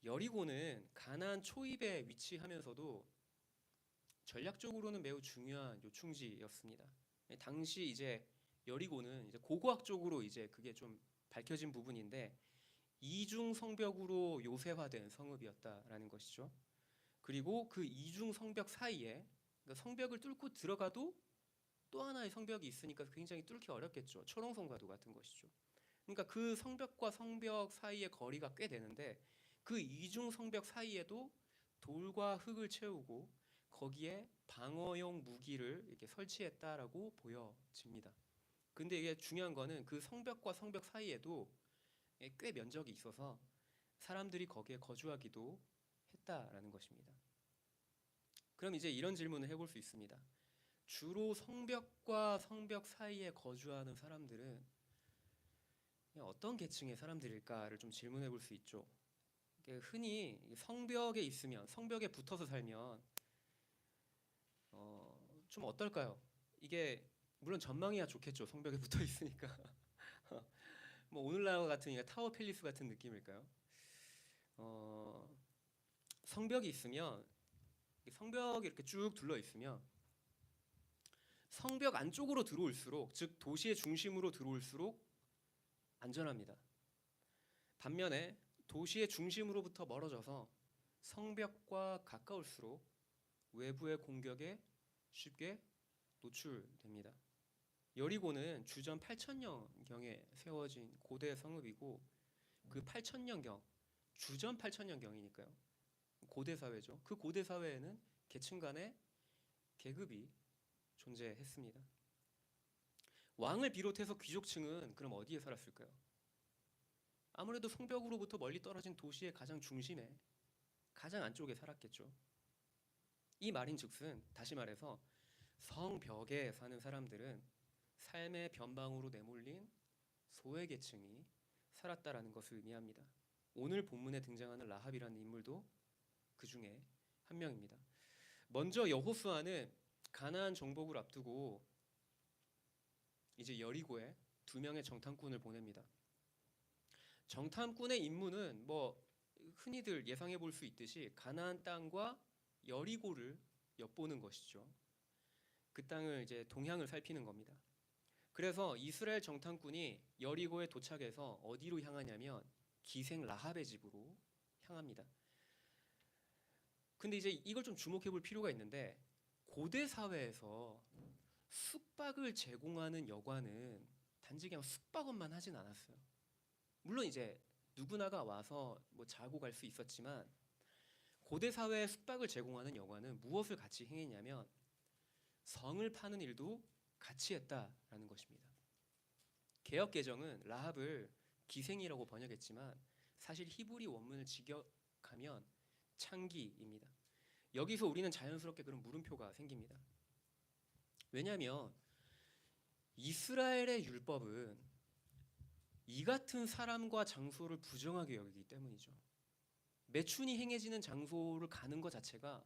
여리고는 가나안 초입에 위치하면서도 전략적으로는 매우 중요한 요충지였습니다. 당시 이제 여리고는 이제 고고학적으로 이제 그게 좀 밝혀진 부분인데 이중 성벽으로 요새화된 성읍이었다라는 것이죠. 그리고 그 이중 성벽 사이에, 그러니까 성벽을 뚫고 들어가도 또 하나의 성벽이 있으니까 굉장히 뚫기 어렵겠죠. 초롱성과도 같은 것이죠. 그러니까 그 성벽과 성벽 사이의 거리가 꽤 되는데, 그 이중 성벽 사이에도 돌과 흙을 채우고 거기에 방어용 무기를 이렇게 설치했다라고 보여집니다. 근데 이게 중요한 거는 그 성벽과 성벽 사이에도 꽤 면적이 있어서 사람들이 거기에 거주하기도 했다라는 것입니다. 그럼 이제 이런 질문을 해볼 수 있습니다. 주로 성벽과 성벽 사이에 거주하는 사람들은 어떤 계층의 사람들일까를 좀 질문해 볼 수 있죠. 흔히 성벽에 있으면, 성벽에 붙어서 살면 좀 어떨까요? 이게 물론 전망이야 좋겠죠. 성벽에 붙어 있으니까. 뭐 오늘날 같은 타워 팰리스 같은 느낌일까요? 성벽이 있으면, 성벽이 이렇게 쭉 둘러 있으면 성벽 안쪽으로 들어올수록, 즉 도시의 중심으로 들어올수록 안전합니다. 반면에 도시의 중심으로부터 멀어져서 성벽과 가까울수록 외부의 공격에 쉽게 노출됩니다. 여리고는 주전 8천년경에 세워진 고대 성읍이고, 그 8천년경, 주전 8천년경이니까요. 고대 사회죠. 그 고대 사회에는 계층 간의 계급이 존재했습니다. 왕을 비롯해서 귀족층은 그럼 어디에 살았을까요? 아무래도 성벽으로부터 멀리 떨어진 도시의 가장 중심에, 가장 안쪽에 살았겠죠. 이 말인즉슨 다시 말해서 성벽에 사는 사람들은 삶의 변방으로 내몰린 소외계층이 살았다라는 것을 의미합니다. 오늘 본문에 등장하는 라합이라는 인물도 그 중에 한 명입니다. 먼저 여호수아는 가나안 정복을 앞두고 이제 여리고에 2명의 정탐꾼을 보냅니다. 정탐꾼의 임무는 뭐 흔히들 예상해 볼 수 있듯이 가나안 땅과 여리고를 엿보는 것이죠. 그 땅을 이제 동향을 살피는 겁니다. 그래서 이스라엘 정탐꾼이 여리고에 도착해서 어디로 향하냐면 기생 라합의 집으로 향합니다. 근데 이제 이걸 좀 주목해 볼 필요가 있는데 고대 사회에서 숙박을 제공하는 여관은 단지 그냥 숙박업만 하진 않았어요. 물론 이제 누구나가 와서 뭐 자고 갈 수 있었지만 고대 사회에 숙박을 제공하는 여관은 무엇을 같이 행했냐면 성을 파는 일도 같이 했다라는 것입니다. 개역 개정은 라합을 기생이라고 번역했지만 사실 히브리 원문을 직역하면 창기입니다. 여기서 우리는 자연스럽게 그런 물음표가 생깁니다. 왜냐하면 이스라엘의 율법은 이 같은 사람과 장소를 부정하게 여기기 때문이죠. 매춘이 행해지는 장소를 가는 것 자체가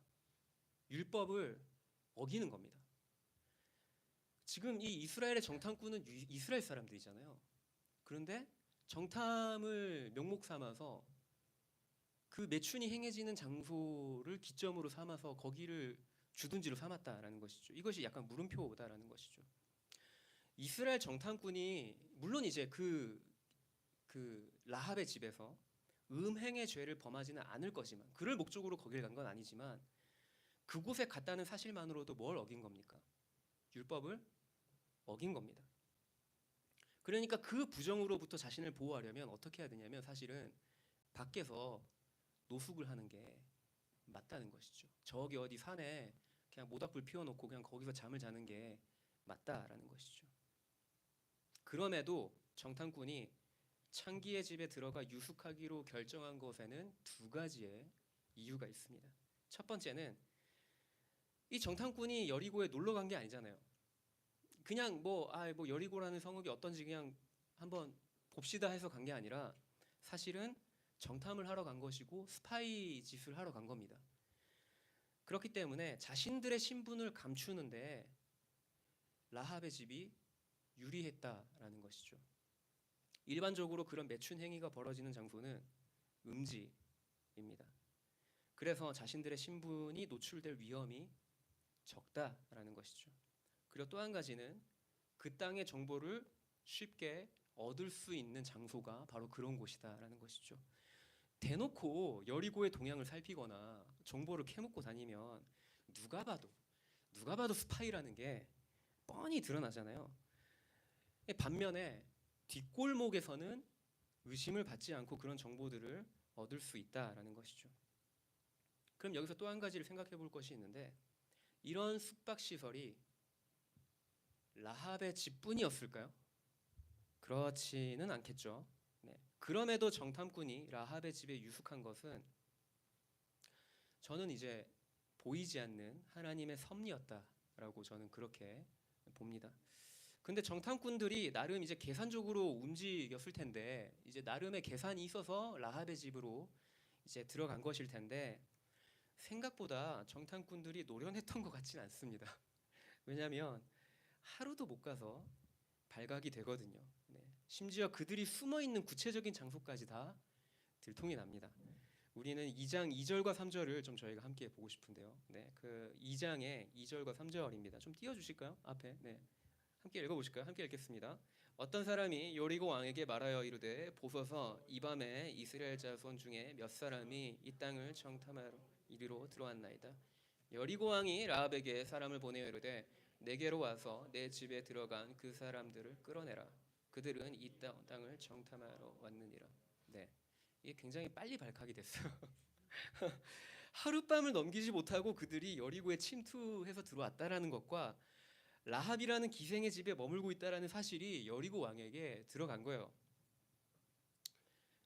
율법을 어기는 겁니다. 지금 이 이스라엘의 정탐꾼은 이스라엘 사람들이잖아요. 그런데 정탐을 명목 삼아서 그 매춘이 행해지는 장소를 기점으로 삼아서 거기를 주둔지로 삼았다라는 것이죠. 이것이 약간 물음표다라는 것이죠. 이스라엘 정탐꾼이 물론 이제 그 라합의 집에서 음행의 죄를 범하지는 않을 거지만 그를 목적으로 거길 간 건 아니지만 그곳에 갔다는 사실만으로도 뭘 어긴 겁니까? 율법을 어긴 겁니다. 그러니까 그 부정으로부터 자신을 보호하려면 어떻게 해야 되냐면 사실은 밖에서 노숙을 하는 게 맞다는 것이죠. 저기 어디 산에 그냥 모닥불 피워놓고 그냥 거기서 잠을 자는 게 맞다라는 것이죠. 그럼에도 정탐꾼이 창기의 집에 들어가 유숙하기로 결정한 것에는 두 가지의 이유가 있습니다. 첫 번째는 이 정탐꾼이 여리고에 놀러 간 게 아니잖아요. 그냥 뭐 여리고라는 성읍이 어떤지 그냥 한번 봅시다 해서 간 게 아니라 사실은 정탐을 하러 간 것이고 스파이 짓을 하러 간 겁니다. 그렇기 때문에 자신들의 신분을 감추는데 라합의 집이 유리했다라는 것이죠. 일반적으로 그런 매춘 행위가 벌어지는 장소는 음지입니다. 그래서 자신들의 신분이 노출될 위험이 적다라는 것이죠. 그리고 또 한 가지는 그 땅의 정보를 쉽게 얻을 수 있는 장소가 바로 그런 곳이다라는 것이죠. 대놓고 여리고의 동향을 살피거나 정보를 캐묻고 다니면 누가 봐도 스파이라는 게 뻔히 드러나잖아요. 반면에 뒷골목에서는 의심을 받지 않고 그런 정보들을 얻을 수 있다라는 것이죠. 그럼 여기서 또 한 가지를 생각해 볼 것이 있는데 이런 숙박 시설이 라합의 집뿐이었을까요? 그렇지는 않겠죠. 네. 그럼에도 정탐꾼이 라합의 집에 유숙한 것은 저는 이제 보이지 않는 하나님의 섭리였다라고 저는 그렇게 봅니다. 근데 정탐꾼들이 나름 이제 계산적으로 움직였을 텐데 이제 나름의 계산이 있어서 라합의 집으로 이제 들어간 것일 텐데 생각보다 정탐꾼들이 노련했던 것 같지는 않습니다. 왜냐하면 하루도 못 가서 발각이 되거든요. 네. 심지어 그들이 숨어 있는 구체적인 장소까지 다 들통이 납니다. 우리는 2장 2절과 3절을 좀 저희가 함께 보고 싶은데요. 네, 그 2장의 2절과 3절입니다. 좀 띄워주실까요? 앞에. 네, 함께 읽어보실까요? 함께 읽겠습니다. 어떤 사람이 여리고 왕에게 말하여 이르되 보소서 이 밤에 이스라엘 자손 중에 몇 사람이 이 땅을 정탐하러 이리로 들어왔나이다. 여리고 왕이 라합에게 사람을 보내어 이르되 내게로 와서 내 집에 들어간 그 사람들을 끌어내라. 그들은 이 땅을 정탐하러 왔느니라. 네, 이게 굉장히 빨리 발각이 됐어요. 하룻밤을 넘기지 못하고 그들이 여리고에 침투해서 들어왔다라는 것과 라합이라는 기생의 집에 머물고 있다라는 사실이 여리고 왕에게 들어간 거예요.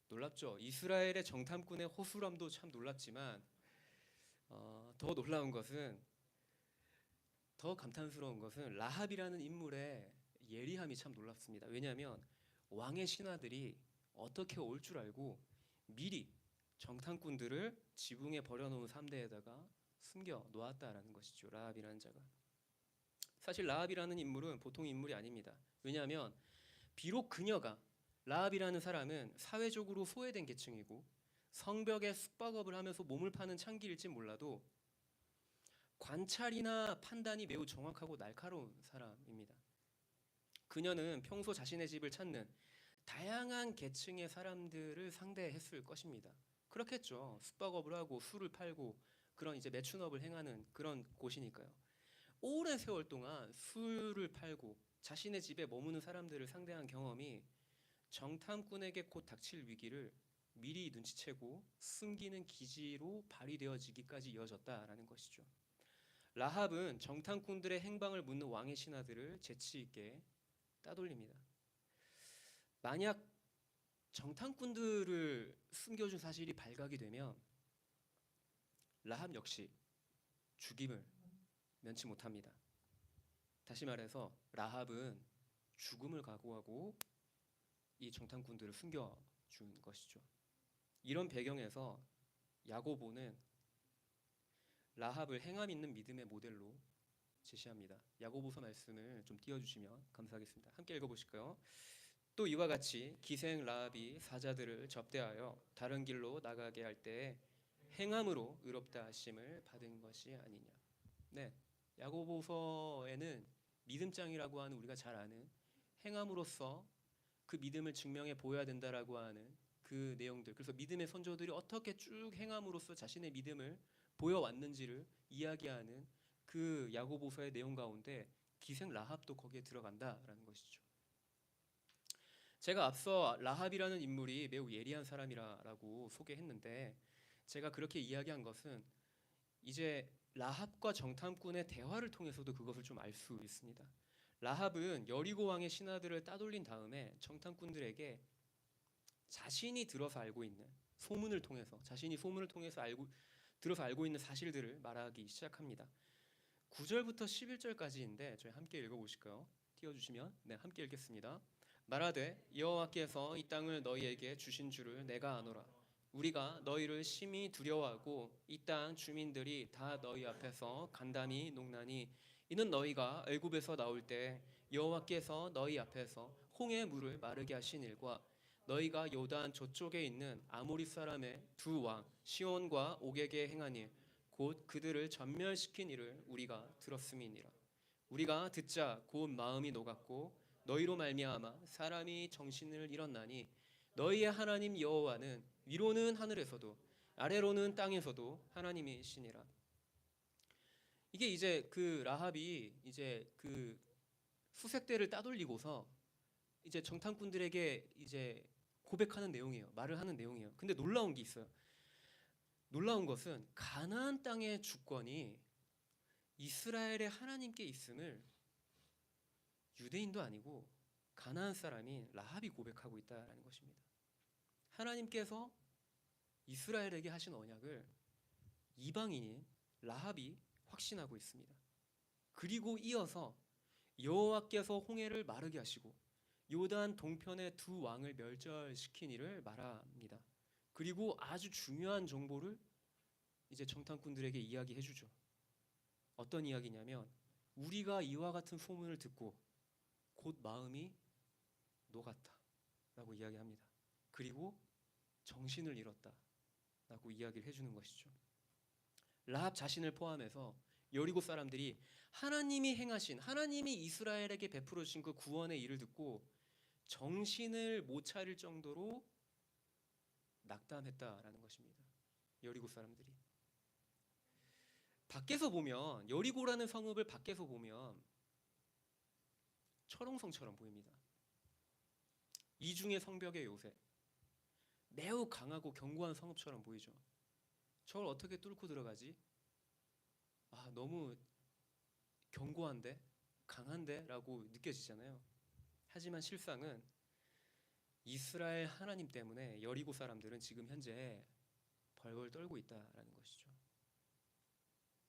놀랍죠. 이스라엘의 정탐꾼의 호술함도 참 놀랍지만 더 놀라운 것은 더 감탄스러운 것은 라합이라는 인물의 예리함이 참 놀랍습니다. 왜냐하면 왕의 신하들이 어떻게 올 줄 알고 미리 정탐꾼들을 지붕에 버려놓은 삼대에다가 숨겨 놓았다라는 것이죠. 라합이라는 자가. 사실 라합이라는 인물은 보통 인물이 아닙니다. 왜냐하면 비록 그녀가 라합이라는 사람은 사회적으로 소외된 계층이고 성벽에 숙박업을 하면서 몸을 파는 창기일지 몰라도 관찰이나 판단이 매우 정확하고 날카로운 사람입니다. 그녀는 평소 자신의 집을 찾는 다양한 계층의 사람들을 상대했을 것입니다. 그렇겠죠. 숙박업을 하고 술을 팔고 그런 이제 매춘업을 행하는 그런 곳이니까요. 오랜 세월 동안 술을 팔고 자신의 집에 머무는 사람들을 상대한 경험이 정탐꾼에게 곧 닥칠 위기를 미리 눈치채고 숨기는 기지로 발휘되어지기까지 이어졌다라는 것이죠. 라합은 정탐꾼들의 행방을 묻는 왕의 신하들을 재치 있게 따돌립니다. 만약 정탐꾼들을 숨겨준 사실이 발각이 되면 라합 역시 죽임을 면치 못합니다. 다시 말해서 라합은 죽음을 각오하고 이 정탐꾼들을 숨겨준 것이죠. 이런 배경에서 야고보는 라합을 행함 있는 믿음의 모델로 제시합니다. 야고보서 말씀을 좀 띄워주시면 감사하겠습니다. 함께 읽어보실까요? 또 이와 같이 기생 라합이 사자들을 접대하여 다른 길로 나가게 할 때 행함으로 의롭다 하심을 받은 것이 아니냐. 네, 야고보서에는 믿음장이라고 하는 우리가 잘 아는 행함으로써 그 믿음을 증명해 보여야 된다라고 하는 그 내용들. 그래서 믿음의 선조들이 어떻게 쭉 행함으로써 자신의 믿음을 보여왔는지를 이야기하는 그 야고보서의 내용 가운데 기생 라합도 거기에 들어간다라는 것이죠. 제가 앞서 라합이라는 인물이 매우 예리한 사람이라고 소개했는데 제가 그렇게 이야기한 것은 이제 라합과 정탐꾼의 대화를 통해서도 그것을 좀 알 수 있습니다. 라합은 여리고 왕의 신하들을 따돌린 다음에 정탐꾼들에게 자신이 들어서 알고 있는 소문을 통해서 들어서 알고 있는 사실들을 말하기 시작합니다. 9절부터 11절까지인데 저희 함께 읽어보실까요? 띄워주시면 네, 함께 읽겠습니다. 말하되 여호와께서 이 땅을 너희에게 주신 줄을 내가 아노라. 우리가 너희를 심히 두려워하고 이 땅 주민들이 다 너희 앞에서 간담이 녹나니 이는 너희가 애굽에서 나올 때 여호와께서 너희 앞에서 홍해 물을 마르게 하신 일과 너희가 요단 저쪽에 있는 아모리 사람의 두 왕 시온과 옥에게 행한 일 곧 그들을 전멸시킨 일을 우리가 들었음이니라. 우리가 듣자 곧 마음이 녹았고 너희로 말미암아 사람이 정신을 잃었나니 너희의 하나님 여호와는 위로는 하늘에서도 아래로는 땅에서도 하나님이시니라. 이게 이제 그 라합이 이제 그 수색대를 따돌리고서 이제 정탐꾼들에게 이제 고백하는 내용이에요. 말을 하는 내용이에요. 근데 놀라운 게 있어요. 놀라운 것은 가나안 땅의 주권이 이스라엘의 하나님께 있음을 유대인도 아니고 가나안 사람인 라합이 고백하고 있다는 것입니다. 하나님께서 이스라엘에게 하신 언약을 이방인인 라합이 확신하고 있습니다. 그리고 이어서 여호와께서 홍해를 마르게 하시고 요단 동편의 두 왕을 멸절시킨 일을 말합니다. 그리고 아주 중요한 정보를 이제 정탐꾼들에게 이야기해 주죠. 어떤 이야기냐면 우리가 이와 같은 소문을 듣고 곧 마음이 녹았다 라고 이야기합니다. 그리고 정신을 잃었다 라고 이야기를 해주는 것이죠. 라합 자신을 포함해서 여리고 사람들이 하나님이 이스라엘에게 베풀어 주신 그 구원의 일을 듣고 정신을 못 차릴 정도로 낙담했다라는 것입니다. 여리고 사람들이 밖에서 보면 여리고라는 성읍을 밖에서 보면 철옹성처럼 보입니다. 이중의 성벽의 요새 매우 강하고 견고한 성읍처럼 보이죠. 저걸 어떻게 뚫고 들어가지? 너무 견고한데? 강한데? 라고 느껴지잖아요. 하지만 실상은 이스라엘 하나님 때문에 여리고 사람들은 지금 현재 벌벌 떨고 있다라는 것이죠.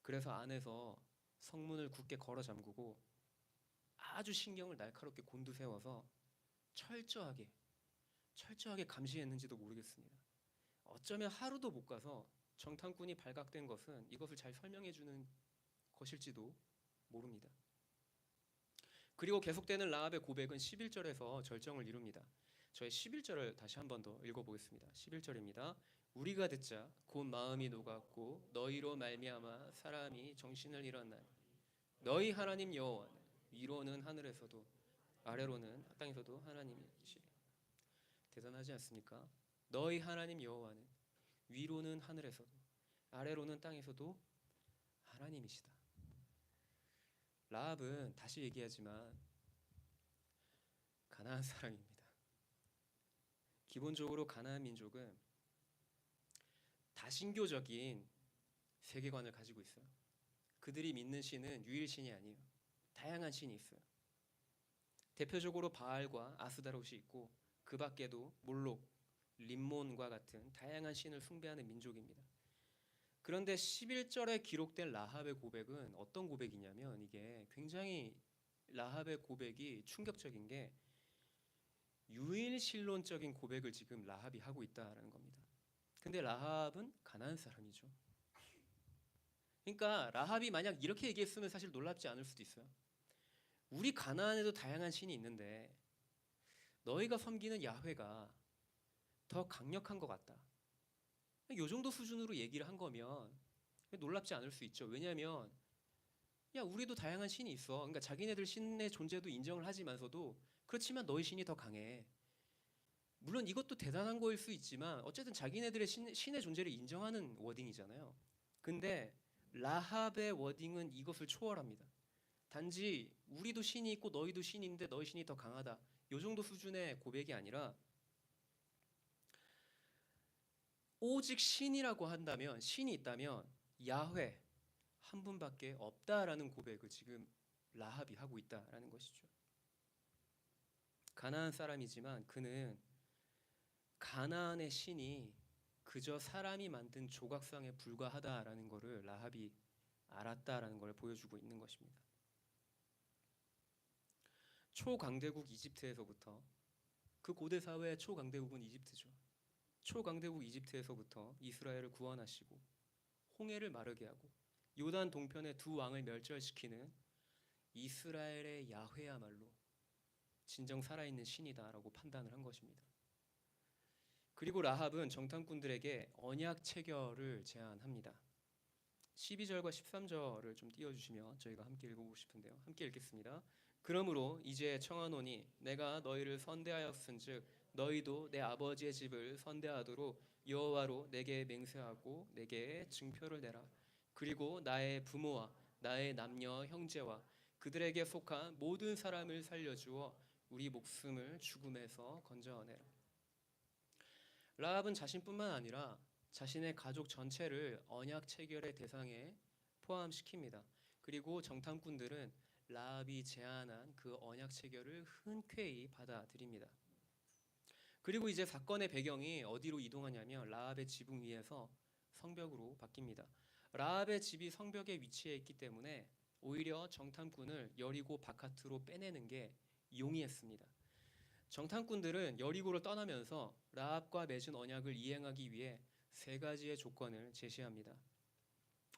그래서 안에서 성문을 굳게 걸어 잠그고 아주 신경을 날카롭게 곤두세워서 철저하게 감시했는지도 모르겠습니다. 어쩌면 하루도 못 가서 정탐꾼이 발각된 것은 이것을 잘 설명해 주는 것일지도 모릅니다. 그리고 계속되는 라합의 고백은 11절에서 절정을 이룹니다. 저희 11절을 다시 한 번 더 읽어보겠습니다. 11절입니다. 우리가 듣자 곧 마음이 녹았고 너희로 말미암아 사람이 정신을 잃었나니 너희 하나님 여호와는 위로는 하늘에서도 아래로는 땅에서도 하나님이시리. 대단하지 않습니까? 너희 하나님 여호와는 위로는 하늘에서도 아래로는 땅에서도 하나님이시다. 라합은 다시 얘기하지만 가나안 사람입니다. 기본적으로 가나안 민족은 다신교적인 세계관을 가지고 있어요. 그들이 믿는 신은 유일신이 아니에요. 다양한 신이 있어요. 대표적으로 바알과 아스다롯이 있고 그 밖에도 몰록, 림몬과 같은 다양한 신을 숭배하는 민족입니다. 그런데 11절에 기록된 라합의 고백은 어떤 고백이냐면 이게 굉장히 라합의 고백이 충격적인 게 유일신론적인 고백을 지금 라합이 하고 있다라는 겁니다. 근데 라합은 가나안 사람이죠. 그러니까 라합이 만약 이렇게 얘기했으면 사실 놀랍지 않을 수도 있어요. 우리 가나안에도 다양한 신이 있는데 너희가 섬기는 야훼가 더 강력한 것 같다. 이 정도 수준으로 얘기를 한 거면 놀랍지 않을 수 있죠. 왜냐하면 야 우리도 다양한 신이 있어. 그러니까 자기네들 신의 존재도 인정을 하지만서도 그렇지만 너희 신이 더 강해. 물론 이것도 대단한 거일 수 있지만 어쨌든 자기네들의 신의 존재를 인정하는 워딩이잖아요. 근데 라합의 워딩은 이것을 초월합니다. 단지 우리도 신이 있고 너희도 신인데 너희 신이 더 강하다. 이 정도 수준의 고백이 아니라 오직 신이라고 한다면 신이 있다면 야훼 한 분밖에 없다라는 고백을 지금 라합이 하고 있다라는 것이죠. 가나안 사람이지만 그는 가나안의 신이 그저 사람이 만든 조각상에 불과하다라는 것을 라합이 알았다라는 걸 보여주고 있는 것입니다. 초강대국 이집트에서부터 그 고대 사회의 초강대국은 이집트죠. 초강대국 이집트에서부터 이스라엘을 구원하시고 홍해를 마르게 하고 요단 동편의 두 왕을 멸절시키는 이스라엘의 야훼야말로 진정 살아있는 신이다라고 판단을 한 것입니다. 그리고 라합은 정탐꾼들에게 언약 체결을 제안합니다. 12절과 13절을 좀 띄워주시면 저희가 함께 읽어보고 싶은데요. 함께 읽겠습니다. 그러므로 이제 청하노니 내가 너희를 선대하였은즉 너희도 내 아버지의 집을 선대하도록 여호와로 내게 맹세하고 내게 증표를 내라. 그리고 나의 부모와 나의 남녀 형제와 그들에게 속한 모든 사람을 살려주어 우리 목숨을 죽음에서 건져내라. 라합은 자신뿐만 아니라 자신의 가족 전체를 언약 체결의 대상에 포함시킵니다. 그리고 정탐꾼들은 라합이 제안한 그 언약 체결을 흔쾌히 받아들입니다. 그리고 이제 사건의 배경이 어디로 이동하냐면 라합의 지붕 위에서 성벽으로 바뀝니다. 라합의 집이 성벽에 위치해 있기 때문에 오히려 정탐꾼을 여리고 바깥으로 빼내는 게 용이했습니다. 정탐꾼들은 여리고를 떠나면서 라합과 맺은 언약을 이행하기 위해 세 가지의 조건을 제시합니다.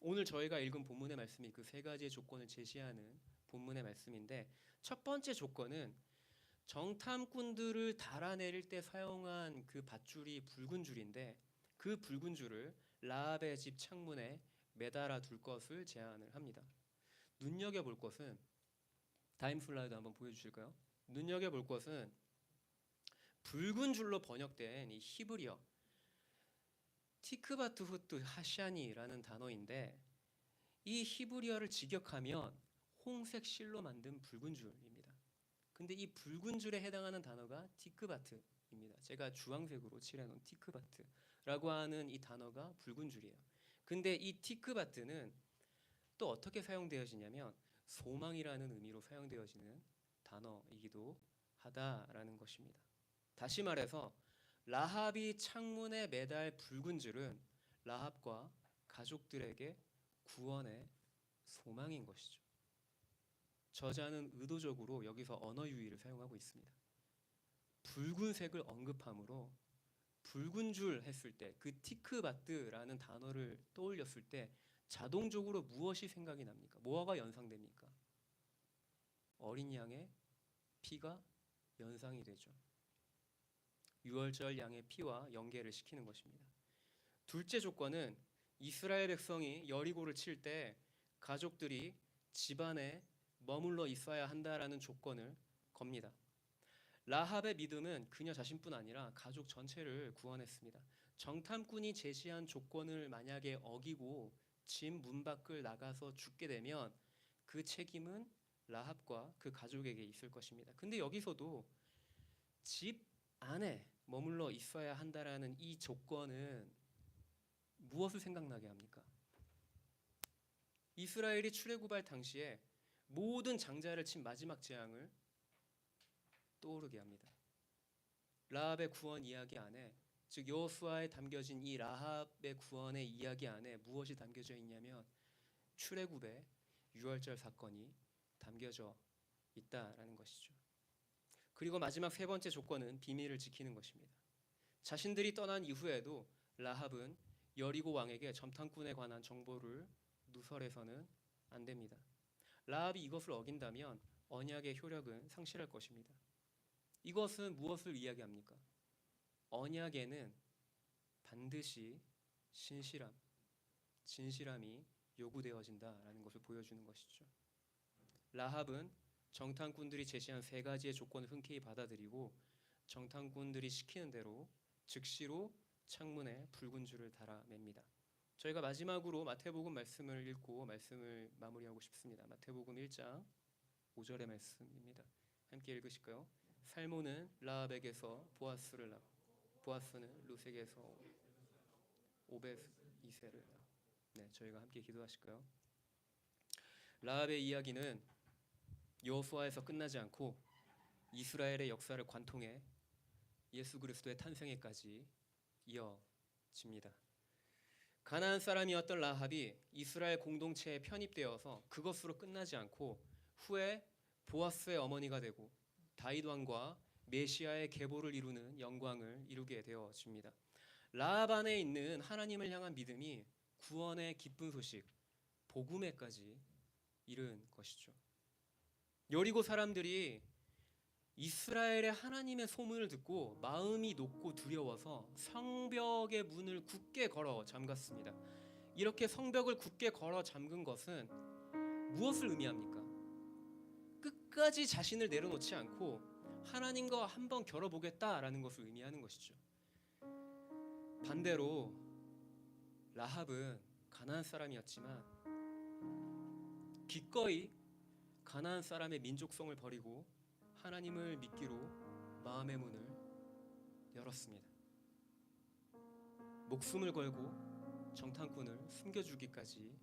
오늘 저희가 읽은 본문의 말씀이 그 세 가지의 조건을 제시하는 본문의 말씀인데 첫 번째 조건은 정탐꾼들을 달아내릴 때 사용한 그 밧줄이 붉은 줄인데 그 붉은 줄을 라합의 집 창문에 매달아 둘 것을 제안을 합니다. 눈여겨볼 것은 다임 슬라이드 한번 보여주실까요? 눈여겨볼 것은 붉은 줄로 번역된 이 히브리어 티크바트 후트 하샤니라는 단어인데 이 히브리어를 직역하면 홍색 실로 만든 붉은 줄입니다. 근데 이 붉은 줄에 해당하는 단어가 티크바트입니다. 제가 주황색으로 칠해놓은 티크바트라고 하는 이 단어가 붉은 줄이에요. 근데 이 티크바트는 또 어떻게 사용되어지냐면 소망이라는 의미로 사용되어지는 단어이기도 하다라는 것입니다. 다시 말해서 라합이 창문에 매달 붉은 줄은 라합과 가족들에게 구원의 소망인 것이죠. 저자는 의도적으로 여기서 언어 유희를 사용하고 있습니다. 붉은색을 언급함으로 붉은 줄 했을 때 그 티크바트라는 단어를 떠올렸을 때 자동적으로 무엇이 생각이 납니까? 뭐가 연상됩니까? 어린 양의 피가 연상이 되죠. 유월절 양의 피와 연계를 시키는 것입니다. 둘째 조건은 이스라엘 백성이 여리고를 칠 때 가족들이 집안에 머물러 있어야 한다라는 조건을 겁니다. 라합의 믿음은 그녀 자신뿐 아니라 가족 전체를 구원했습니다. 정탐꾼이 제시한 조건을 만약에 어기고 집 문 밖을 나가서 죽게 되면 그 책임은 라합과 그 가족에게 있을 것입니다. 근데 여기서도 집 안에 머물러 있어야 한다라는 이 조건은 무엇을 생각나게 합니까? 이스라엘이 출애굽할 당시에 모든 장자를 친 마지막 재앙을 떠오르게 합니다. 라합의 구원 이야기 안에, 즉 여호수아에 담겨진 이 라합의 구원의 이야기 안에 무엇이 담겨져 있냐면 출애굽의 유월절 사건이 담겨져 있다라는 것이죠. 그리고 마지막 세 번째 조건은 비밀을 지키는 것입니다. 자신들이 떠난 이후에도 라합은 여리고 왕에게 점탐꾼에 관한 정보를 누설해서는 안 됩니다. 라합이 이것을 어긴다면 언약의 효력은 상실할 것입니다. 이것은 무엇을 이야기합니까? 언약에는 반드시 신실함, 진실함이 요구되어진다라는 것을 보여주는 것이죠. 라합은 정탐꾼들이 제시한 세 가지의 조건을 흔쾌히 받아들이고 정탐꾼들이 시키는 대로 즉시로 창문에 붉은 줄을 달아냅니다. 저희가 마지막으로 마태복음 말씀을 읽고 말씀을 마무리하고 싶습니다. 마태복음 1장 5절의 말씀입니다. 함께 읽으실까요? 살모는 라합에게서 보아스를 낳고 보아스는 루색에서 오벳이세를 낳고. 네, 저희가 함께 기도하실까요? 라합의 이야기는 여호수아에서 끝나지 않고 이스라엘의 역사를 관통해 예수 그리스도의 탄생에까지 이어집니다. 가나안 사람이었던 라합이 이스라엘 공동체에 편입되어서 그것으로 끝나지 않고 후에 보아스의 어머니가 되고 다윗 왕과 메시아의 계보를 이루는 영광을 이루게 되어집니다. 라합 안에 있는 하나님을 향한 믿음이 구원의 기쁜 소식, 복음에까지 이른 것이죠. 여리고 사람들이 이스라엘의 하나님의 소문을 듣고 마음이 높고 두려워서 성벽의 문을 굳게 걸어 잠갔습니다. 이렇게 성벽을 굳게 걸어 잠근 것은 무엇을 의미합니까? 끝까지 자신을 내려놓지 않고 하나님과 한번 겨뤄보겠다라는 것을 의미하는 것이죠. 반대로 라합은 가나안 사람이었지만 기꺼이 가나안 사람의 민족성을 버리고 하나님을 믿기로 마음의 문을 열었습니다. 목숨을 걸고 정탐꾼을 숨겨주기까지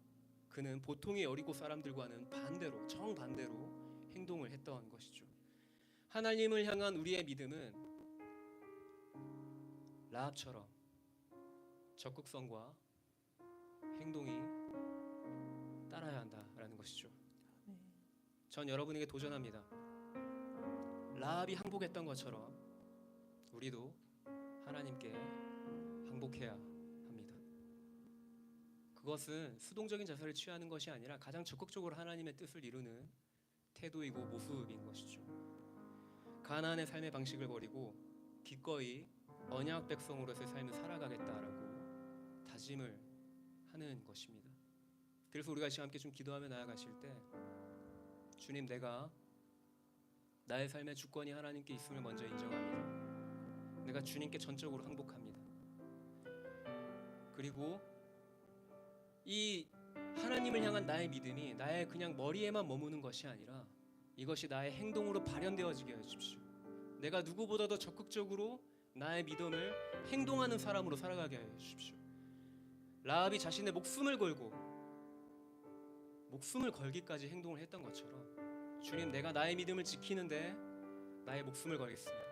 그는 보통의 여리고 사람들과는 반대로, 정반대로 행동을 했던 것이죠. 하나님을 향한 우리의 믿음은 라합처럼 적극성과 행동이 따라야 한다라는 것이죠. 전 여러분에게 도전합니다. 라합이 항복했던 것처럼 우리도 하나님께 항복해야 합니다. 그것은 수동적인 자세를 취하는 것이 아니라 가장 적극적으로 하나님의 뜻을 이루는 태도이고 모습인 것이죠. 가나안의 삶의 방식을 버리고 기꺼이 언약 백성으로서의 삶을 살아가겠다라고 다짐을 하는 것입니다. 그래서 우리가 함께 좀 기도하며 나아가실 때 주님, 내가 나의 삶의 주권이 하나님께 있음을 먼저 인정합니다. 내가 주님께 전적으로 항복합니다. 그리고 이 하나님을 향한 나의 믿음이 나의 그냥 머리에만 머무는 것이 아니라 이것이 나의 행동으로 발현되어지게 해주십시오. 내가 누구보다도 적극적으로 나의 믿음을 행동하는 사람으로 살아가게 해주십시오. 라합이 자신의 목숨을 걸기까지 행동을 했던 것처럼 주님, 내가 나의 믿음을 지키는데 나의 목숨을 걸겠습니다.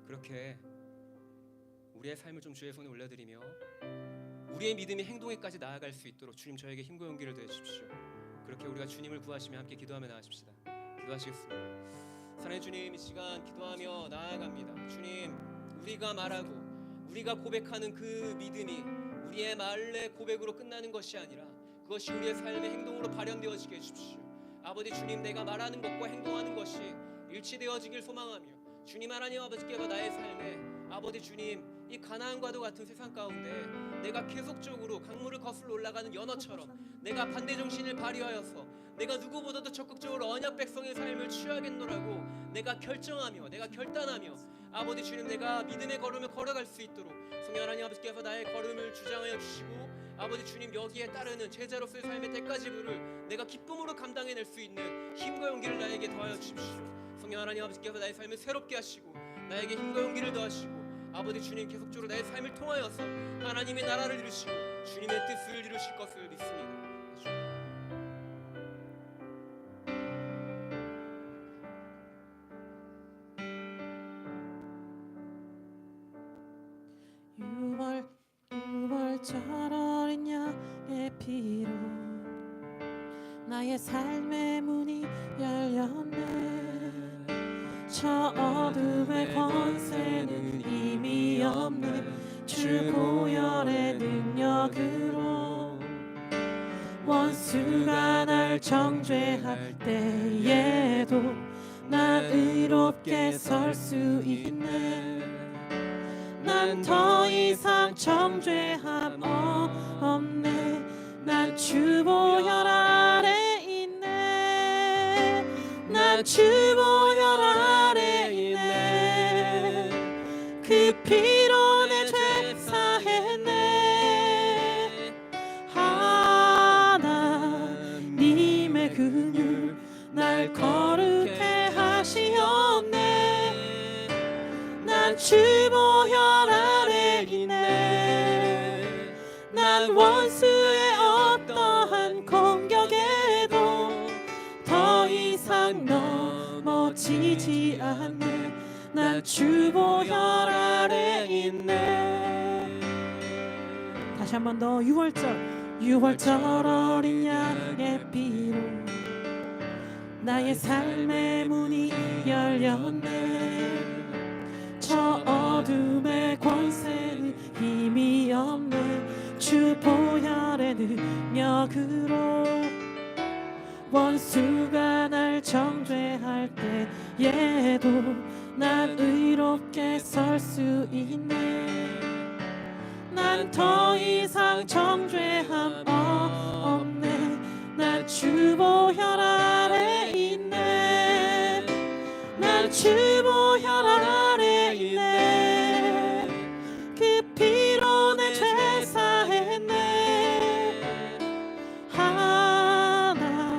그렇게 우리의 삶을 좀 주의 손에 올려드리며 우리의 믿음이 행동에까지 나아갈 수 있도록 주님, 저에게 힘과 용기를 더해 주십시오. 그렇게 우리가 주님을 구하시며 함께 기도하며 나아가십시다. 기도하시겠습니다. 사랑의 주님, 이 시간 기도하며 나아갑니다. 주님, 우리가 말하고 우리가 고백하는 그 믿음이 우리의 말의 고백으로 끝나는 것이 아니라 그것이 우리의 삶의 행동으로 발현되어지게 해주십시오. 아버지 주님, 내가 말하는 것과 행동하는 것이 일치되어지길 소망하며 주님 하나님 아버지께서 나의 삶에 아버지 주님, 이 가나안과도 같은 세상 가운데 내가 계속적으로 강물을 거슬러 올라가는 연어처럼 내가 반대 정신을 발휘하여서 내가 누구보다도 적극적으로 언약 백성의 삶을 취하겠노라고 내가 결정하며 내가 결단하며 아버지 주님 내가 믿음의 걸음을 걸어갈 수 있도록 성령 하나님 아버지께서 나의 걸음을 주장하여 주시고 아버지 주님 여기에 따르는 제자로서의 삶의 대가지불을 내가 기쁨으로 감당해낼 수 있는 힘과 용기를 나에게 더하여 주십시오. 성령 하나님 아버지께서 나의 삶을 새롭게 하시고 나에게 힘과 용기를 더하시고 아버지 주님 계속적으로 나의 삶을 통하여서 하나님의 나라를 이루시고 주님의 뜻을 이루실 것을 믿습니다. 유월절 어린 양의 피로 나의 삶의 문이 열렸네. 저 어둠의 권세는 이미 없는 주 보혈의 능력으로 원수가 날 정죄할 때에도 난 의롭게 설 수 있네. 난 더 이상 정죄함 없네. 난 주 보혈 아래 있네. 난 주 보혈 아래 있네. 그 피로 내 죄 사했네. 하나님의 긍휼 날 거룩해 하시었네. 난 주 보혈 아래 있네. 난 원수의 어떠한 공격에도 더 이상 넘어지지 않네. 난 주 보혈 아래 있네. 다시 한 번 더. 유월절 어린 양의 피로 나의 삶의 문이 열렸네. 저 어둠의 권세는 힘이 없네. 주 보혈의 능력으로 원수가 날 정죄할 때에도 난 의롭게 설 수 있네. 난 더 이상 정죄함 없네. 난 주 보혈 아래 있네. 난 주 보혈 아래 있네. 그 피로 내 죄 사했네.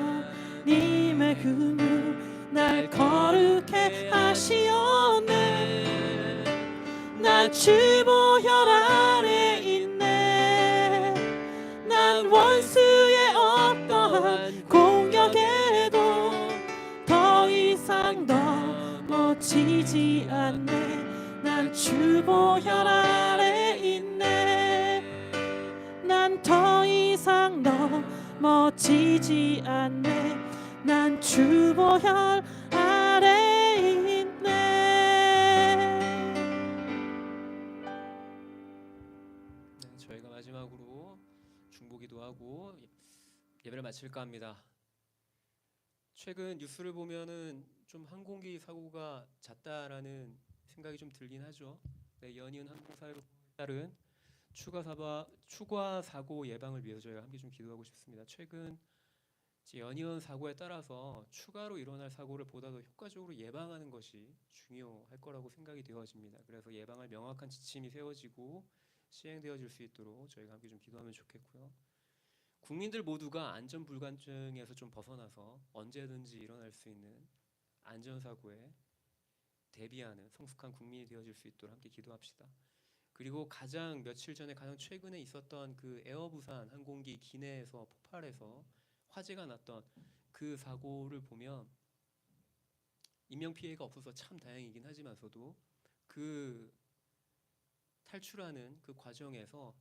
하나님의 긍휼 날 거룩해 하시었네. 난 주 보혈 아래 있네. 난 원수의 어떠한 공격에도 더 이상 넘어지지 않네. 난 주 보혈 아래 있네. 난 더 이상 넘어지지 않네. 난 주 보혈 아래 있네. 네, 저희가 마지막으로 중보기도 하고 예배를 마칠까 합니다. 최근 뉴스를 보면은 좀 항공기 사고가 잦다라는 생각이 좀 들긴 하죠. 네, 연이은 항공사고에 따른 추가 사고 예방을 위해서 저희가 함께 좀 기도하고 싶습니다. 최근 연이은 사고에 따라서 추가로 일어날 사고를 보다 더 효과적으로 예방하는 것이 중요할 거라고 생각이 되어집니다. 그래서 예방할 명확한 지침이 세워지고 시행되어질 수 있도록 저희가 함께 좀 기도하면 좋겠고요. 국민들 모두가 안전 불감증에서 좀 벗어나서 언제든지 일어날 수 있는 안전사고에 대비하는 성숙한 국민이 되어질 수 있도록 함께 기도합시다. 그리고 며칠 전에 가장 최근에 있었던 그 에어부산 항공기 기내에서 폭발해서 화재가 났던 그 사고를 보면 인명피해가 없어서 참 다행이긴 하지만서도 그 탈출하는 그 과정에서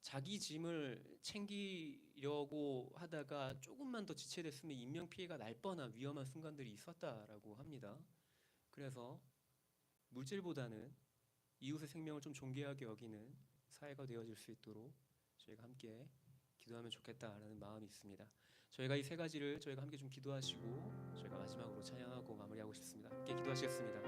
자기 짐을 챙기려고 하다가 조금만 더 지체됐으면 인명피해가 날 뻔한 위험한 순간들이 있었다라고 합니다. 그래서 물질보다는 이웃의 생명을 좀 존귀하게 여기는 사회가 되어질 수 있도록 저희가 함께 기도하면 좋겠다라는 마음이 있습니다. 저희가 이 세 가지를 저희가 함께 좀 기도하시고 저희가 마지막으로 찬양하고 마무리하고 싶습니다. 함께 기도하시겠습니다.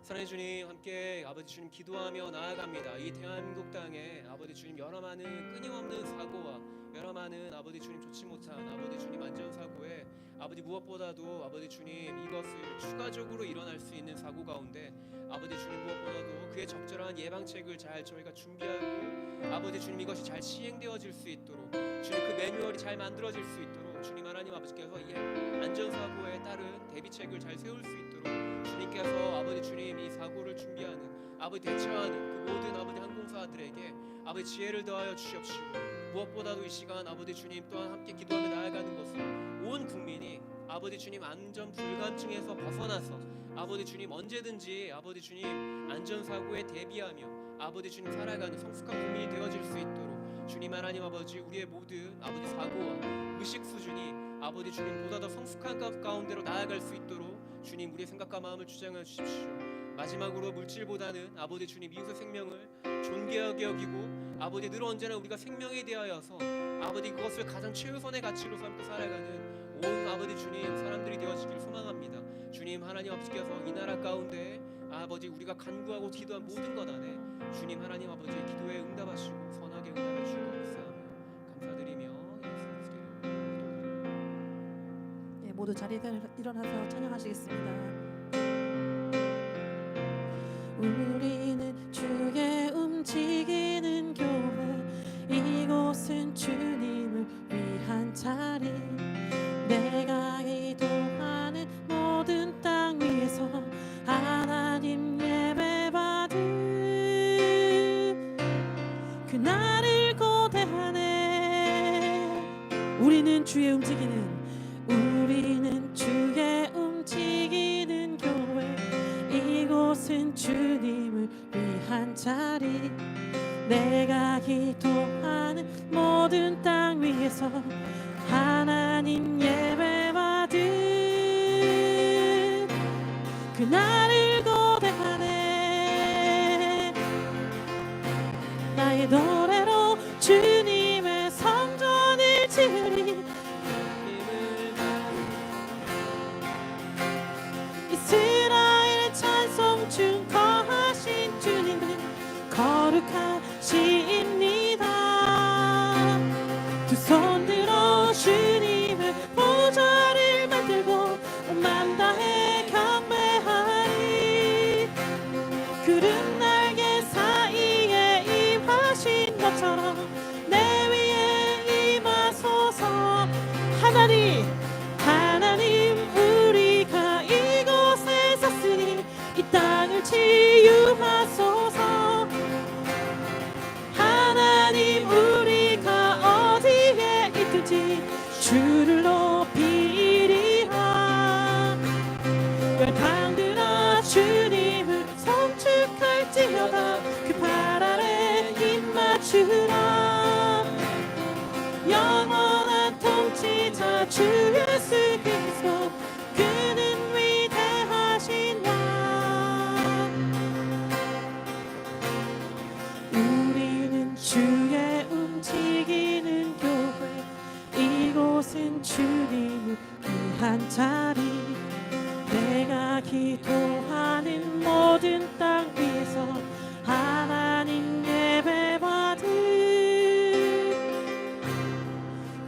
사랑의 주님, 함께 아버지 주님 기도하며 나아갑니다. 이 대한민국 땅에 아버지 주님 여러 많은 끊임없는 사고와 여러 많은 많은 아버지 주님 좋지 못한 아버지 주님 안전사고에 아버지 무엇보다도 아버지 주님 이것을 추가적으로 일어날 수 있는 사고 가운데 아버지 주님 무엇보다도 그의 적절한 예방책을 잘 저희가 준비하고 아버지 주님 이것이 잘 시행되어질 수 있도록 주님 그 매뉴얼이 잘 만들어질 수 있도록 주님 하나님 아버지께서 이 안전사고에 따른 대비책을 잘 세울 수 있도록 주님께서 아버지 주님 이 사고를 준비하는 아버지 대처하는 그 모든 아버지 항공사들에게 아버지 지혜를 더하여 주시옵시고 무엇보다도 이 시간 아버지 주님 또한 함께 기도하며 나아가는 것은 온 국민이 아버지 주님 안전 불감증에서 벗어나서 아버지 주님 언제든지 아버지 주님 안전사고에 대비하며 아버지 주님 살아가는 성숙한 국민이 되어질 수 있도록 주님 하나님 아버지 우리의 모든 아버지 사고와 의식 수준이 아버지 주님 보다 더 성숙한 가운데로 나아갈 수 있도록 주님 우리의 생각과 마음을 주장해 주십시오. 마지막으로 물질보다는 아버지 주님 이웃의 생명을 존귀하게 여기고 아버지 늘 언제나 우리가 생명에 대하여서 아버지 그것을 가장 최우선의 가치로 삼고 살아가는 온 아버지 주님 사람들이 되어지길 소망합니다. 주님 하나님 아버지께서 이 나라 가운데 아버지 우리가 간구하고 기도한 모든 것 안에 주님 하나님 아버지의 기도에 응답하시고 선하게 응답해 주실 것 믿사오며 감사드리며 예수 그리스도의 예, 모두 자리에서 일어나서 찬양하시겠습니다. 우리는 주의 움직이는 교회 이곳은 주님을 위한 자리 내가 기도하는 모든 땅 위에서 하나님 예배받은 그날을 고대하네. 우리는 주의 움직이는 교회 이곳은 주님을 위한 자리 내가 기도하는 모든 땅 위에서 하나님 예배받은 그날을 고대하네. 나의 노래로 주님의 성전을 지으리 이스라엘 찬송 중 거하신 주님은 거룩하십니다. 두 손 들어 주님의 보좌를 만들고 온 다해 경배하리. 구름 날개 사이에 임하신 것처럼 내 위에 임하소서. 하나님 우리가 이곳에 섰으니 이 땅을 치유하소서. 하나님 우리가 어디에 있든지 주를 높이리라. 열강들아 주님을 성축할지어다. 그 발 아래 입 맞추라. 영원한 통치자 주 예수 그리스도 그는 위대하신 왕. 우리는 주의 움직이는 교회 이곳은 주님을 위한 자리 내가 기도하는 모든 땅 위에서 하나님 예배받은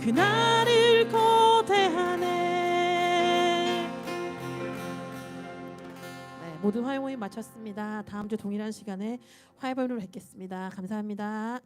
그날을 고대하네. 네, 모든 화요 모임 마쳤습니다. 다음 주 동일한 시간에 화요일로 뵙겠습니다. 감사합니다.